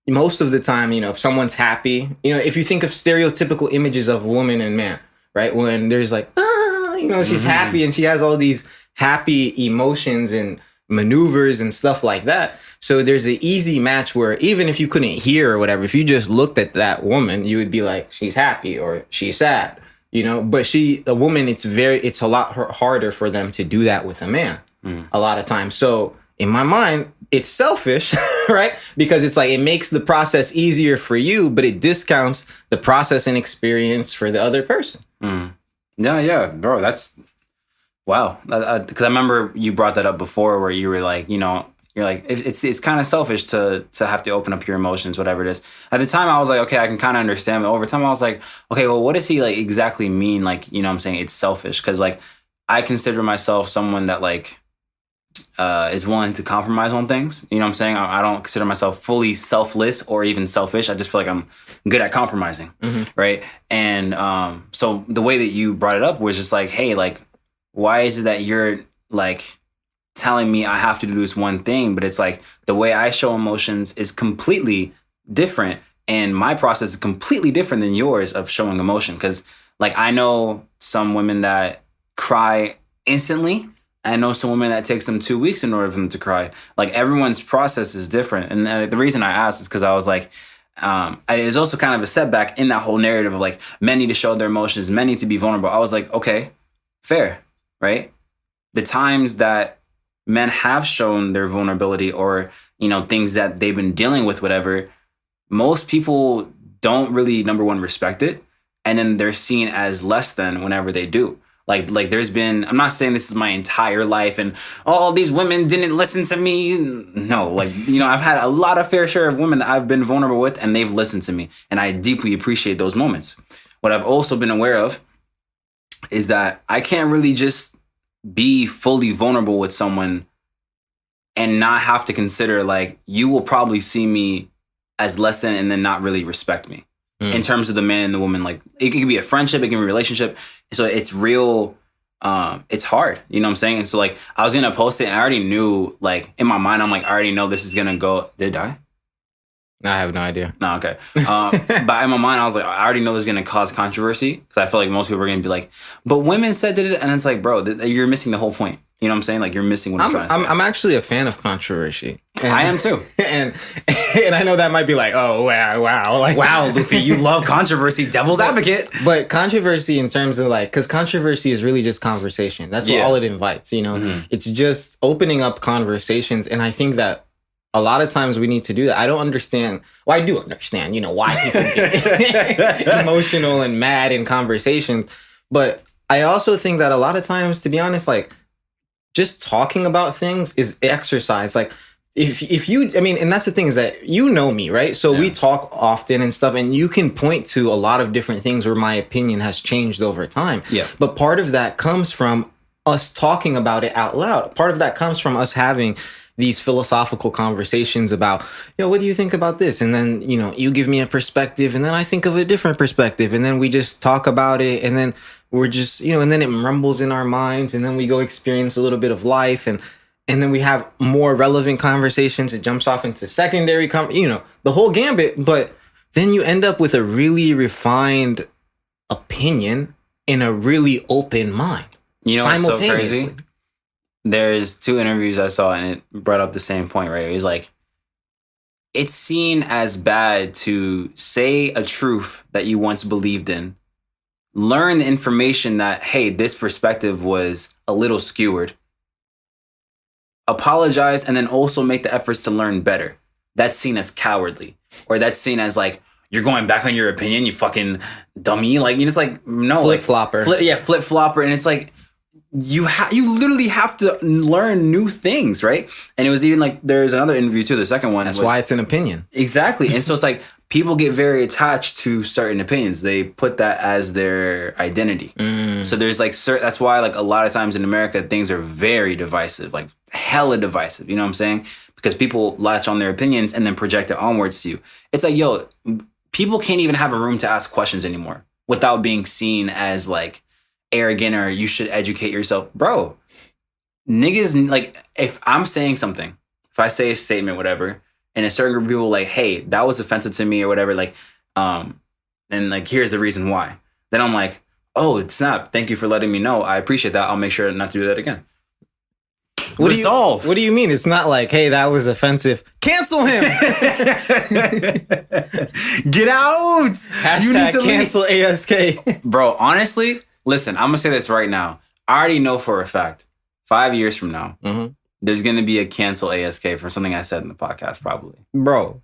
most of the time, you know, if someone's happy, you know, if you think of stereotypical images of woman and man, right? When there's like, you know, she's happy and she has all these happy emotions and maneuvers and stuff like that. So there's an easy match where even if you couldn't hear or whatever, if you just looked at that woman, you would be like, she's happy or she's sad, you know. But a woman, it's a lot harder for them to do that with a man a lot of times. So in my mind, it's selfish, right? Because it's like, it makes the process easier for you, but it discounts the process and experience for the other person. Yeah, bro, that's wow. Because I remember you brought that up before, where you were like, you know, you're like, it's kind of selfish to have to open up your emotions, whatever it is. At the time, I was like, okay, I can kind of understand. But over time, I was like, okay, well, what does he like exactly mean? Like, you know what I'm saying? It's selfish. Because like, I consider myself someone that like, is willing to compromise on things. You know what I'm saying? I don't consider myself fully selfless or even selfish. I just feel like I'm good at compromising, right? And so the way that you brought it up was just like, hey, like, why is it that you're like telling me I have to do this one thing, but it's like the way I show emotions is completely different, and my process is completely different than yours of showing emotion. Because like I know some women that cry instantly. I know some women that takes them 2 weeks in order for them to cry. Like everyone's process is different. And the reason I asked is because I was like, it's also kind of a setback in that whole narrative of like men need to show their emotions, men need to be vulnerable. I was like, okay, fair, right? The times that men have shown their vulnerability or, you know, things that they've been dealing with, whatever, most people don't really, number one, respect it. And then they're seen as less than whenever they do. Like there's been, I'm not saying this is my entire life and all these women didn't listen to me. No, like, you know, I've had a lot of fair share of women that I've been vulnerable with and they've listened to me. And I deeply appreciate those moments. What I've also been aware of is that I can't really just be fully vulnerable with someone and not have to consider like, you will probably see me as less than and then not really respect me. In terms of the man and the woman, like it can be a friendship, it can be a relationship. So it's real, it's hard, you know what I'm saying? And so like I was gonna post it and I already knew, like in my mind, I'm like, I already know this is gonna go. Did it die? I have no idea. No, okay. But in my mind, I was like, I already know this is gonna cause controversy because I feel like most people are gonna be like, but women said that, and it's like, bro, you're missing the whole point. You know what I'm saying? Like you're missing what I'm trying to say. I'm actually a fan of controversy. I am too. And I know that might be like, oh, wow. Like, wow, Luffy, you love controversy, devil's advocate. But controversy in terms of like, because controversy is really just conversation. That's what all it invites, you know? It's just opening up conversations. And I think that a lot of times we need to do that. I don't understand. Well, I do understand, you know, why people get emotional and mad in conversations. But I also think that a lot of times, to be honest, like, just talking about things is exercise. Like if you, I mean, and that's the thing is that you know me, right? So we talk often and stuff, and you can point to a lot of different things where my opinion has changed over time. Yeah. But part of that comes from us talking about it out loud. Part of that comes from us having these philosophical conversations about, yo, what do you think about this? And then, you know, you give me a perspective and then I think of a different perspective. And then we just talk about it. And then we're just, you know, and then it rumbles in our minds. And then we go experience a little bit of life. And then we have more relevant conversations. It jumps off into secondary, you know, the whole gambit. But then you end up with a really refined opinion in a really open mind. You know what's so crazy? There's 2 interviews I saw and it brought up the same point, right? It was like, it's seen as bad to say a truth that you once believed in, learn the information that, hey, this perspective was a little skewered, apologize, and then also make the efforts to learn better. That's seen as cowardly, or that's seen as like, you're going back on your opinion, you fucking dummy. Like, you know, it's like, no. Flip-flopper. Flip-flopper. And it's like, you literally have to learn new things, right? And it was even like, there's another interview too, the second one. That's why it's an opinion. Exactly. And so it's like, people get very attached to certain opinions. They put that as their identity. So there's like, that's why like a lot of times in America, things are very divisive, like hella divisive. You know what I'm saying? Because people latch on their opinions and then project it onwards to you. It's like, yo, people can't even have a room to ask questions anymore without being seen as like arrogant or you should educate yourself. Bro, niggas, like if I'm saying something, if I say a statement, whatever, and a certain group of people like, hey, that was offensive to me or whatever, like, and like, here's the reason why. Then I'm like, oh, snap. Thank you for letting me know. I appreciate that. I'll make sure not to do that again. What do you mean? It's not like, hey, that was offensive. Cancel him. Get out. Hashtag you need to cancel ASK. Bro, honestly, listen, I'm going to say this right now. I already know for a fact, 5 years from now, there's going to be a cancel ASK for something I said in the podcast, probably. Bro,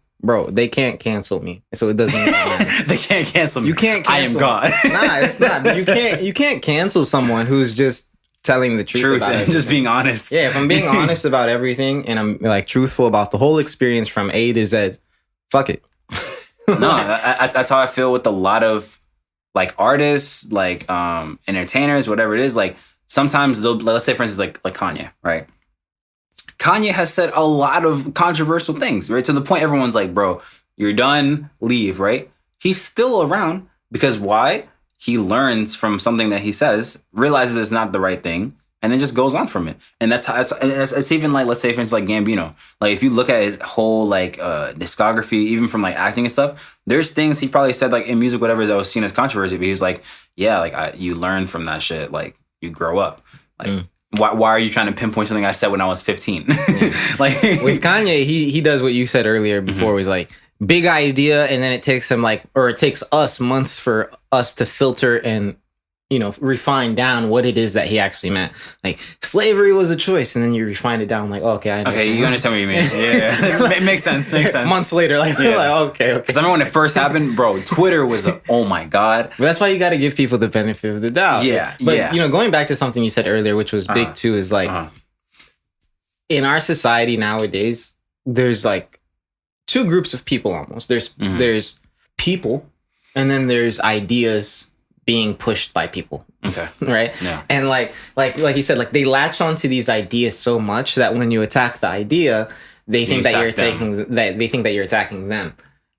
they can't cancel me. So it doesn't matter. They can't cancel me. You can't cancel I am gone. Nah, it's not. You can't cancel someone who's just telling the truth about and just being honest. Yeah, if I'm being honest about everything and I'm like truthful about the whole experience from A to Z, fuck it. No, that's how I feel with a lot of like artists, like entertainers, whatever it is. Like sometimes they'll, let's say for instance, like Kanye, right? Kanye has said a lot of controversial things, right? To the point everyone's like, bro, you're done, leave, right? He's still around because why? He learns from something that he says, realizes it's not the right thing, and then just goes on from it. And that's how it's even like, let's say for instance, like Gambino. Like if you look at his whole like discography, even from like acting and stuff, there's things he probably said like in music, whatever, that was seen as controversy. But he's like, yeah, like you learn from that shit. Like you grow up. Like why are you trying to pinpoint something I said when I was 15? Like with Kanye, he does what you said earlier before. Was like big idea, and then it takes him like, or it takes us months for us to filter and, you know, refine down what it is that he actually meant. Like slavery was a choice, and then you refine it down. Like, okay, I understand. Okay, you understand what you mean? Yeah, it makes sense. Makes sense. Months later, like, okay. Because I remember when it first happened, bro. Twitter was oh my god. But that's why you got to give people the benefit of the doubt. Yeah, but you know, going back to something you said earlier, which was big too, is like in our society nowadays, there's like two groups of people almost. There's people, and then there's ideas being pushed by people. Okay. Right? Yeah. And like you said, like they latch onto these ideas so much that when you attack the idea, they think that you're attacking them.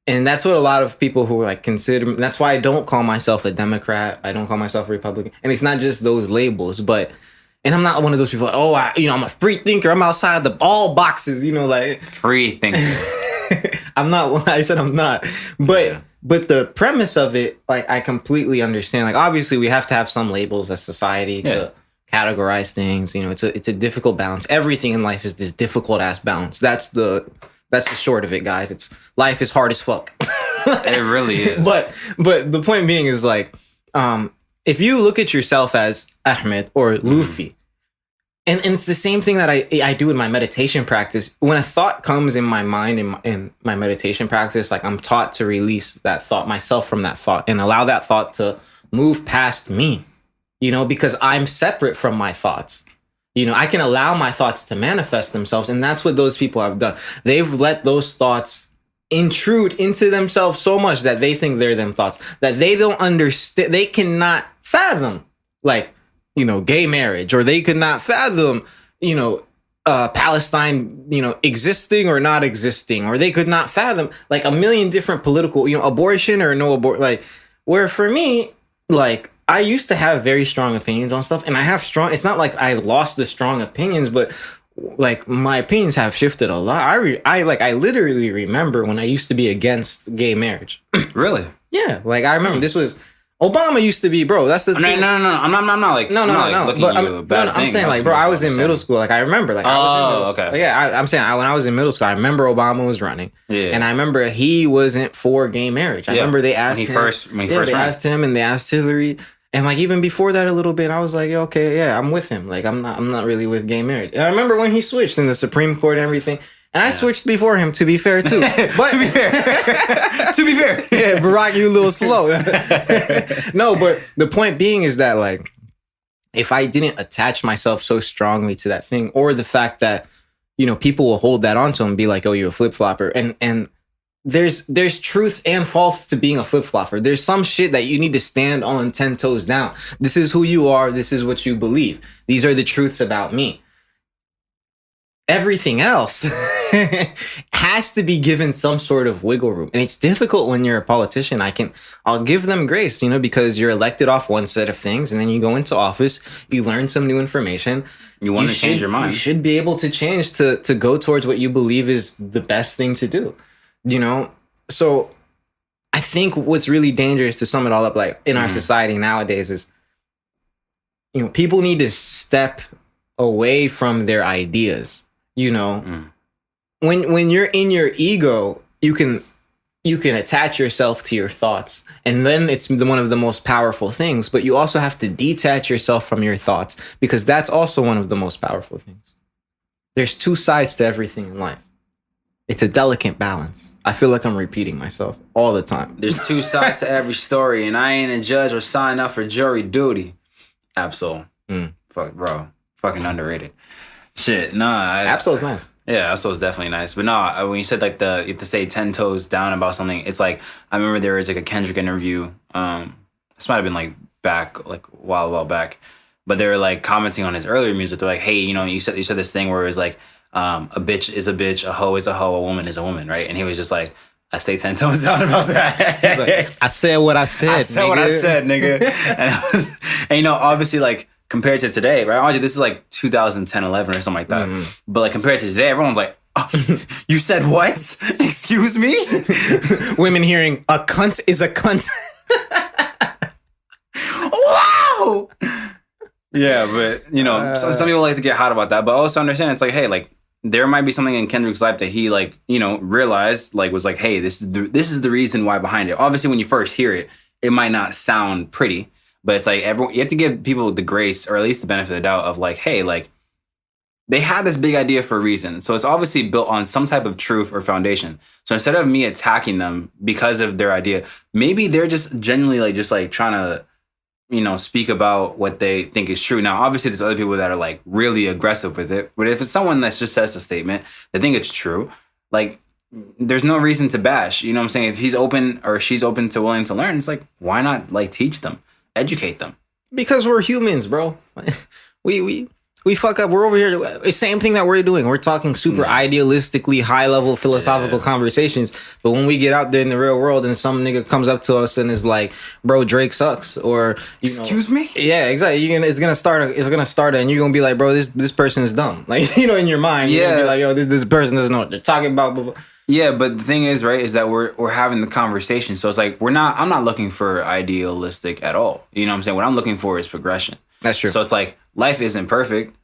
And that's what a lot of people who are like consider. That's why I don't call myself a Democrat. I don't call myself a Republican. And it's not just those labels, but and I'm not one of those people like, I'm a free thinker. I'm outside all boxes, you know, like free thinker. I'm not. I said I'm not. But the premise of it, like, I completely understand. Like, obviously, we have to have some labels as society to categorize things. You know, it's a difficult balance. Everything in life is this difficult ass balance. That's the short of it, guys. Life is hard as fuck. It really is. But the point being is like, if you look at yourself as Ahmed or Lofy. And it's the same thing that I do in my meditation practice. When a thought comes in my mind in my meditation practice, like I'm taught to release that thought, myself from that thought, and allow that thought to move past me, you know, because I'm separate from my thoughts. You know, I can allow my thoughts to manifest themselves. And that's what those people have done. They've let those thoughts intrude into themselves so much that they think they're them thoughts, that they don't understand. They cannot fathom, like, you know, gay marriage, or they could not fathom, you know, Palestine, you know, existing or not existing, or they could not fathom like a million different political, you know, abortion or no abort. Like, where for me, like, I used to have very strong opinions on stuff, and I have strong. It's not like I lost the strong opinions, but like my opinions have shifted a lot. I literally remember when I used to be against gay marriage. Really? Yeah, like I remember this was. Obama used to be, bro. That's the thing. No. I'm not like no. looking at you a bad thing. I'm saying like, bro, I was in middle school. Like I remember, like, I was in middle school. Okay. Yeah, I'm saying when I was in middle school, I remember Obama was running, and I remember he wasn't for gay marriage. I remember they asked him when he first asked him, and they asked Hillary, and like even before that a little bit, I was like, okay, yeah, I'm with him. Like I'm not really with gay marriage. And I remember when he switched in the Supreme Court and everything. And I switched before him, to be fair, too. But, to be fair. Yeah, Barack, you a little slow. No, but the point being is that, like, if I didn't attach myself so strongly to that thing, or the fact that, you know, people will hold that onto him and be like, oh, you're a flip-flopper. And there's truths and faults to being a flip-flopper. There's some shit that you need to stand on 10 toes down. This is who you are. This is what you believe. These are the truths about me. Everything else has to be given some sort of wiggle room. And it's difficult when you're a politician. I'll give them grace, you know, because you're elected off one set of things, and then you go into office, you learn some new information. You want to change your mind. You should be able to change to go towards what you believe is the best thing to do, you know? So I think what's really dangerous, to sum it all up, like in our society nowadays, is, you know, people need to step away from their ideas. You know, when you're in your ego, you can attach yourself to your thoughts, and then it's one of the most powerful things. But you also have to detach yourself from your thoughts, because that's also one of the most powerful things. There's two sides to everything in life. It's a delicate balance. I feel like I'm repeating myself all the time. There's two sides to every story, and I ain't a judge or sign up for jury duty. Absol. Fuck, bro. Fucking underrated. Shit, nah. Absol's nice. Yeah, Absol's definitely nice. But no, when you said like you have to stay 10 toes down about something, it's like, I remember there was like a Kendrick interview. This might have been like back, like a while back. But they were like commenting on his earlier music. They're like, hey, you know, you said this thing where it was like, a bitch is a bitch, a hoe is a hoe, a woman is a woman, right? And he was just like, I stay 10 toes down about that. Like, I said what I said. I said what I said, nigga. And you know, obviously, like compared to today, right? Obviously, this is like 2010, 11 or something like that. But like compared to today, everyone's like, oh, you said what? Excuse me? Women hearing a cunt is a cunt. Wow. Yeah, but you know, some people like to get hot about that, but also understand it's like, hey, like there might be something in Kendrick's life that he like, you know, realized, like was like, hey, this is the reason why behind it. Obviously, when you first hear it, it might not sound pretty, but it's like everyone, you have to give people the grace or at least the benefit of the doubt of like, hey, like they had this big idea for a reason. So it's obviously built on some type of truth or foundation. So instead of me attacking them because of their idea, maybe they're just genuinely like just like trying to, you know, speak about what they think is true. Now, obviously, there's other people that are like really aggressive with it. But if it's someone that just says a statement, they think it's true, like there's no reason to bash. You know what I'm saying? If he's open or she's open to willing to learn, it's like, why not like teach them, educate them? Because we're humans, bro. We fuck up. We're over here. The same thing that we're doing. We're talking super idealistically, high level philosophical conversations. But when we get out there in the real world and some nigga comes up to us and is like, bro, Drake sucks. Or, excuse me? Yeah, exactly. It's going to start and you're going to be like, bro, this person is dumb. Like, you know, in your mind, you're going to be like, yo, this person doesn't know what they're talking about. Blah, blah. Yeah, but the thing is, right, is that we're having the conversation. So it's like, I'm not looking for idealistic at all. You know what I'm saying? What I'm looking for is progression. That's true. So it's like, life isn't perfect.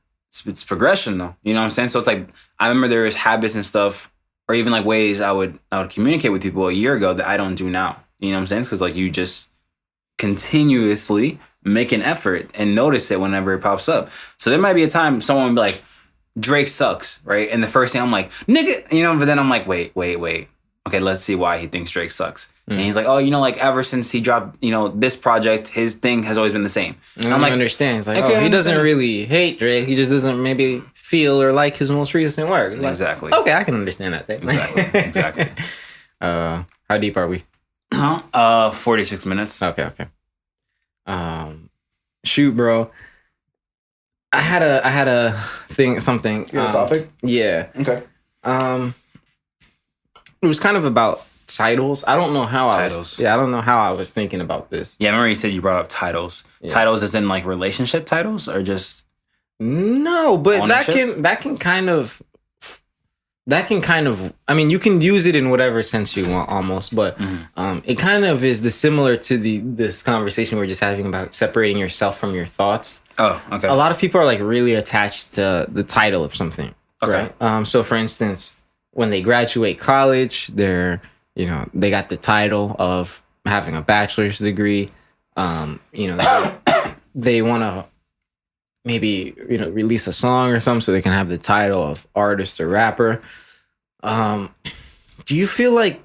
It's progression though. You know what I'm saying? So it's like, I remember there was habits and stuff, or even like ways I would communicate with people a year ago that I don't do now. You know what I'm saying? Because like you just continuously make an effort and notice it whenever it pops up. So there might be a time someone would be like, Drake sucks, right? And the first thing I'm like, nigga, you know, but then I'm like, wait. Okay, let's see why he thinks Drake sucks. And he's like, oh, you know, like ever since he dropped, you know, this project, his thing has always been the same. And I'm like, understand. It's like, okay, he doesn't really hate Drake. He just doesn't maybe feel or like his most recent work. Like, exactly. Okay, I can understand that thing. Exactly. How deep are we? 46 minutes. Okay. Shoot, bro. I had a thing, something. You got a topic? Yeah. Okay. It was kind of about titles. I don't know how I was thinking about this. Yeah, I remember you said you brought up titles. Yeah. Titles as in like relationship titles or just no, but ownership? that can kind of I mean, you can use it in whatever sense you want almost, but it kind of is similar to this conversation we were just having about separating yourself from your thoughts. Oh, okay. A lot of people are like really attached to the title of something. Okay. Right? So for instance, when they graduate college, they got the title of having a bachelor's degree. You know, they want to maybe, you know, release a song or something so they can have the title of artist or rapper. Do you feel like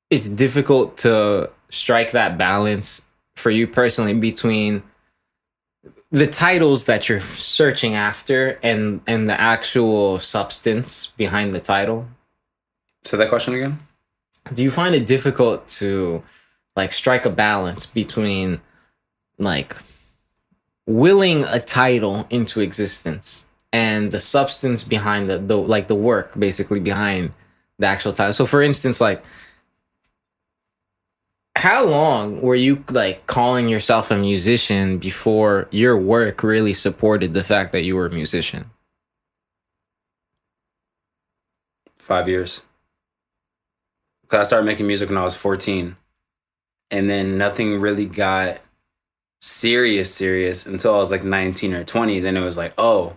it's difficult to strike that balance for you personally between the titles that you're searching after and the actual substance behind the title? Say that question again. Do you find it difficult to like strike a balance between like willing a title into existence and the substance behind the work basically behind the actual title? So for instance, like, how long were you like calling yourself a musician before your work really supported the fact that you were a musician? 5 years. Because I started making music when I was 14. And then nothing really got serious until I was like 19 or 20. Then it was like, oh,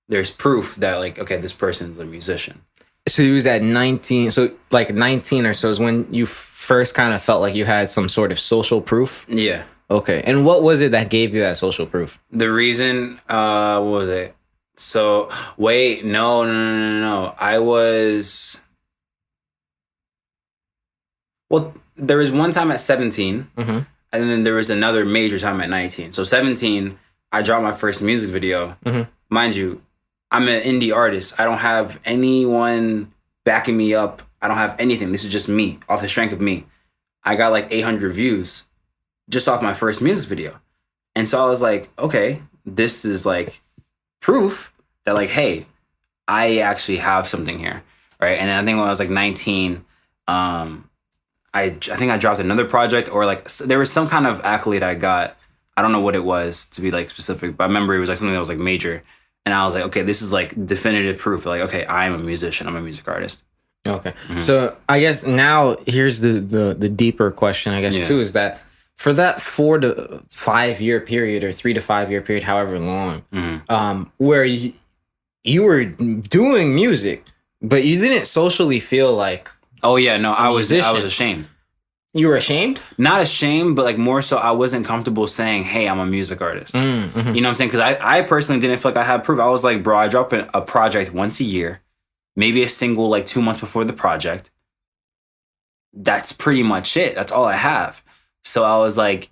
there's proof that like, okay, this person's a musician. So you was at 19. So like 19 or so is when you first kind of felt like you had some sort of social proof? Yeah. Okay. And what was it that gave you that social proof? The reason, what was it? So, wait, no. Well, there was one time at 17, and then there was another major time at 19. So 17, I dropped my first music video. Mind you, I'm an indie artist. I don't have anyone backing me up. I don't have anything. This is just me, off the strength of me. I got like 800 views just off my first music video. And so I was like, okay, this is like proof that like, hey, I actually have something here, right? And I think when I was like 19, I think I dropped another project, or like there was some kind of accolade I got. I don't know what it was to be like specific, but I remember it was like something that was like major, and I was like, okay, this is like definitive proof. Like, okay, I am a musician. I'm a music artist. Okay, so I guess now here's the deeper question. I guess too is that for that 4 to 5 year period or 3 to 5 year period, however long, where you were doing music, but you didn't socially feel like. Oh yeah, no, I was ashamed. You were ashamed? Not ashamed, but like more so I wasn't comfortable saying, hey, I'm a music artist. You know what I'm saying? Because I personally didn't feel like I had proof. I was like, bro, I drop a project once a year, maybe a single like 2 months before the project. That's pretty much it. That's all I have. So I was like,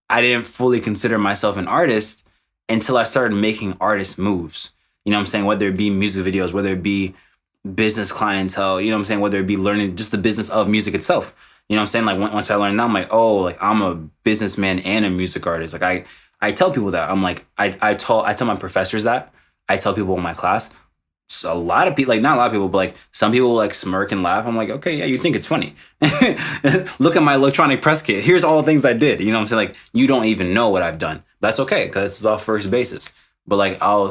I didn't fully consider myself an artist until I started making artist moves. You know what I'm saying? Whether it be music videos, whether it be business clientele, you know what I'm saying? Whether it be learning just the business of music itself. You know what I'm saying? Like once I learned that, I'm like, oh, like I'm a businessman and a music artist. Like I tell people that. I'm like, I tell my professors that. I tell people in my class. So a lot of people, like not a lot of people, but like some people like smirk and laugh. I'm like, okay, yeah, you think it's funny. Look at my electronic press kit. Here's all the things I did. You know what I'm saying? Like you don't even know what I've done. That's okay, because it's off first basis. But like I'll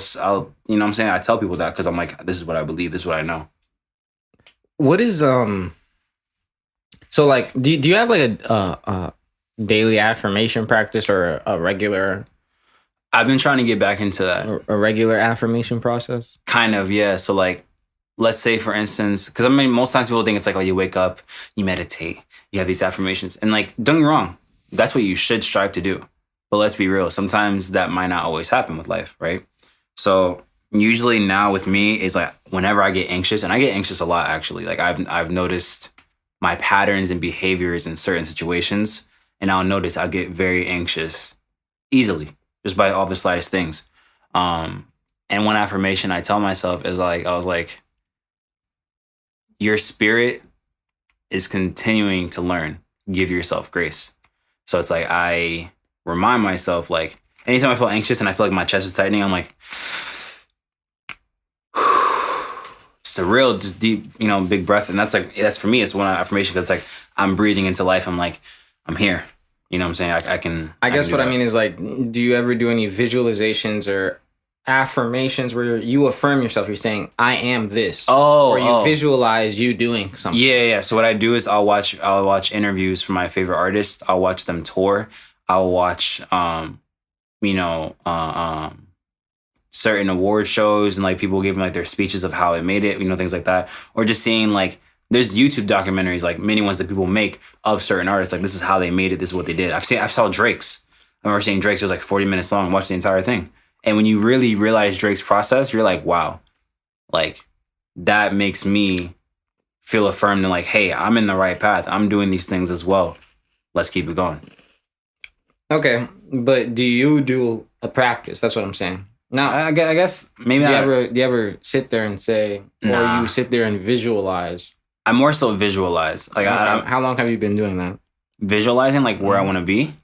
you know what I'm saying? I tell people that because I'm like, this is what I believe. This is what I know. What is so like do you have like a daily affirmation practice or a regular? I've been trying to get back into that. A regular affirmation process? Kind of, yeah. So like, let's say for instance, because I mean, most times people think it's like, oh, you wake up, you meditate, you have these affirmations. And like, don't get me wrong, that's what you should strive to do. But let's be real, sometimes that might not always happen with life, right? So usually now with me, it's like whenever I get anxious, and I get anxious a lot actually, like I've noticed my patterns and behaviors in certain situations, and I'll get very anxious easily. Just by all the slightest things. And one affirmation I tell myself is like, I was like, your spirit is continuing to learn. Give yourself grace. So it's like, I remind myself, like, anytime I feel anxious and I feel like my chest is tightening, I'm like, it's a real, just deep, you know, big breath. And that's for me, it's one affirmation because it's like, I'm breathing into life. I'm like, I'm here. You know what I'm saying? I can. I guess what I mean is like, do you ever do any visualizations or affirmations where you affirm yourself? You're saying, I am this. Or you visualize you doing something. Yeah. So what I do is I'll watch interviews from my favorite artists. I'll watch them tour. I'll watch, certain award shows and like people giving like their speeches of how it made it, you know, things like that. Or just seeing like, there's YouTube documentaries, like many ones that people make of certain artists. Like this is how they made it. This is what they did. I saw Drake's. I remember seeing Drake's. It was like 40 minutes long. And watched the entire thing. And when you really realize Drake's process, you're like, wow, like that makes me feel affirmed and like, hey, I'm in the right path. I'm doing these things as well. Let's keep it going. Okay, but do you do a practice? That's what I'm saying. Now, I guess maybe. Do you ever sit there and say, or you sit there and visualize? I more so visualize. Like, how long have you been doing that? Visualizing, like where I want to be.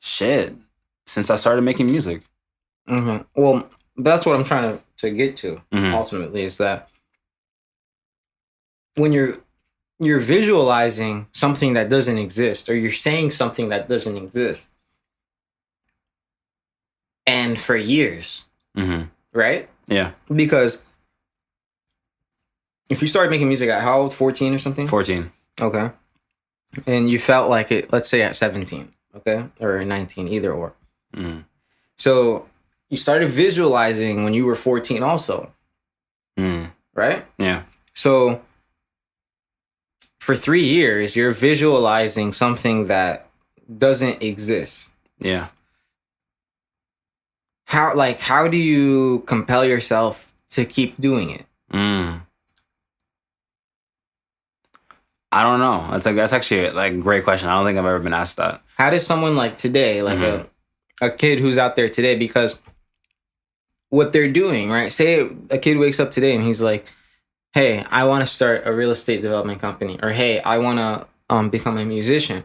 Shit, since I started making music. Well, that's what I'm trying to get to. Ultimately, is that when you're visualizing something that doesn't exist, or you're saying something that doesn't exist, and for years, right? Yeah, because. If you started making music at how old? 14 or something? 14. Okay. And you felt like it, let's say at 17, okay? Or 19, either or. So you started visualizing when you were 14 also. Right? Yeah. So for 3 years, you're visualizing something that doesn't exist. Yeah. How do you compel yourself to keep doing it? I don't know. That's actually like a great question. I don't think I've ever been asked that. How does someone like today, like a kid who's out there today, because what they're doing, right? Say a kid wakes up today and he's like, hey, I want to start a real estate development company, or hey, I want to become a musician.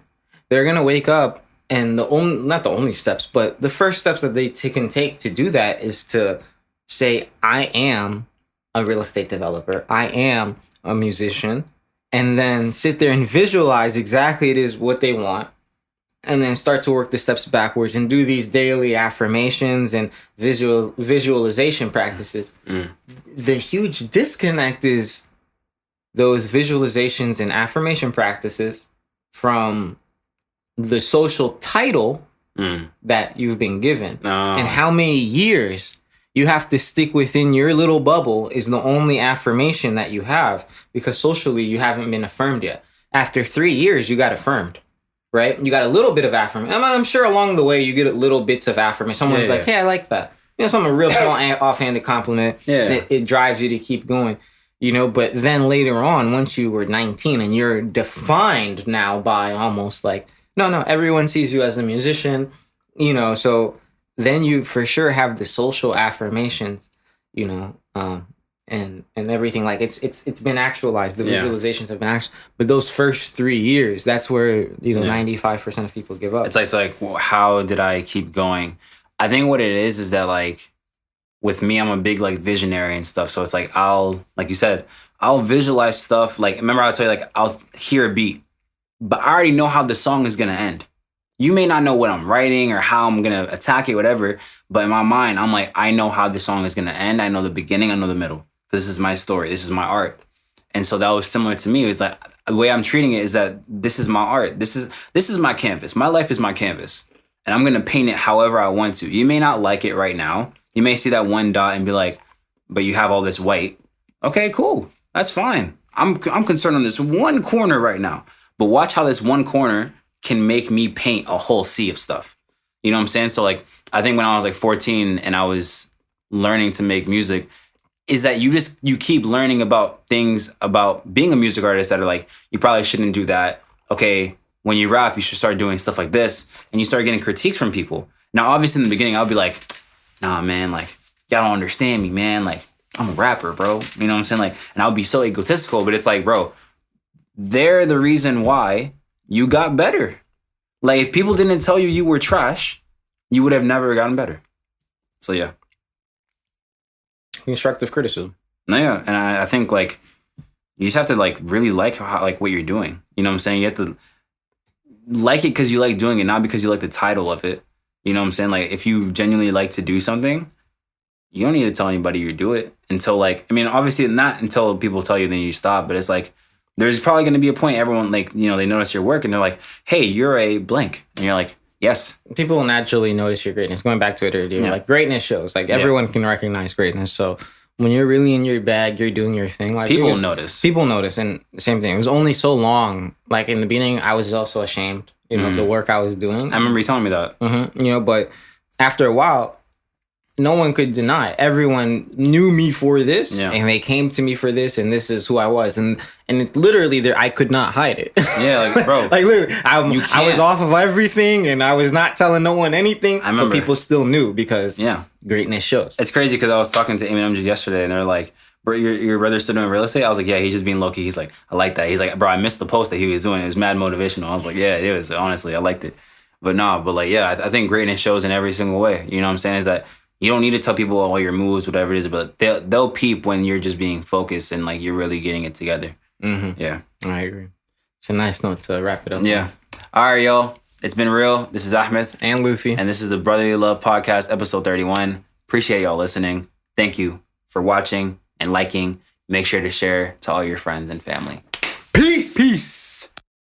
They're going to wake up and not the only steps, but the first steps that they can take to do that is to say, I am a real estate developer, I am a musician, and then sit there and visualize exactly it is what they want, and then start to work the steps backwards and do these daily affirmations and visualization practices. The huge disconnect is those visualizations and affirmation practices from the social title that you've been given. And how many years you have to stick within your little bubble is the only affirmation that you have, because socially you haven't been affirmed yet. After 3 years, you got affirmed. Right? You got a little bit of affirmation. I'm sure along the way you get little bits of affirmation. Someone's like, hey, I like that. Something real small offhanded compliment. Yeah. It drives you to keep going. But then later on, once you were 19 and you're defined now by almost like, no, everyone sees you as a musician, so then you for sure have the social affirmations, and everything, like it's been actualized. The visualizations have been actual, but those first 3 years, that's where 95% of people give up. It's like, well, how did I keep going? I think what it is that like with me, I'm a big like visionary and stuff. So it's like like you said, I'll visualize stuff. Like remember I told you, like I'll hear a beat, but I already know how the song is gonna end. You may not know what I'm writing or how I'm gonna attack it, whatever. But in my mind, I'm like, I know how the song is gonna end. I know the beginning. I know the middle. This is my story. This is my art. And so that was similar to me. It was like, the way I'm treating it is that this is my art. This is my canvas. My life is my canvas. And I'm going to paint it however I want to. You may not like it right now. You may see that one dot and be like, but you have all this white. Okay, cool. That's fine. I'm concerned on this one corner right now. But watch how this one corner can make me paint a whole sea of stuff. You know what I'm saying? So like, I think when I was like 14 and I was learning to make music, is that you keep learning about things about being a music artist that are like, you probably shouldn't do that. Okay, when you rap, you should start doing stuff like this. And you start getting critiques from people. Now, obviously in the beginning, I'll be like, nah, man, like, y'all don't understand me, man. Like, I'm a rapper, bro. You know what I'm saying? Like, and I'll be so egotistical, but it's like, bro, they're the reason why you got better. Like, if people didn't tell you were trash, you would have never gotten better. So, yeah. Constructive criticism. No, yeah. And I think like you just have to like really like how, like what you're doing. You know what I'm saying? You have to like it because you like doing it, not because you like the title of it. You know what I'm saying? Like if you genuinely like to do something, you don't need to tell anybody you do it until like, I mean, obviously not until people tell you, then you stop. But it's like, there's probably going to be a point everyone like, they notice your work and they're like, hey, you're a blank. And you're like, yes. People will naturally notice your greatness. Going back to it earlier, like greatness shows. Like everyone can recognize greatness. So when you're really in your bag, you're doing your thing. Like people notice. People notice, and same thing. It was only so long. Like in the beginning, I was also ashamed, of the work I was doing. I remember you telling me that. But after a while, no one could deny. Everyone knew me for this, and they came to me for this, and this is who I was. And it, literally, I could not hide it. Yeah, like, bro. Like, literally, I was off of everything, and I was not telling no one anything. I remember. But people still knew because greatness shows. It's crazy because I was talking to Ahmed Interview yesterday, and they're like, bro, your brother's still doing real estate? I was like, yeah, he's just being low-key. He's like, I like that. He's like, bro, I missed the post that he was doing. It was mad motivational. I was like, yeah, it was. Honestly, I liked it. But I think greatness shows in every single way. You know what I'm saying? Is that you don't need to tell people all your moves, whatever it is, but they'll peep when you're just being focused and like you're really getting it together. Mm-hmm. Yeah. I agree. It's a nice note to wrap it up. Yeah. All right, y'all. It's been real. This is Ahmed and Lofy. And this is the Brotherly Love Podcast, episode 31. Appreciate y'all listening. Thank you for watching and liking. Make sure to share to all your friends and family. Peace. Peace.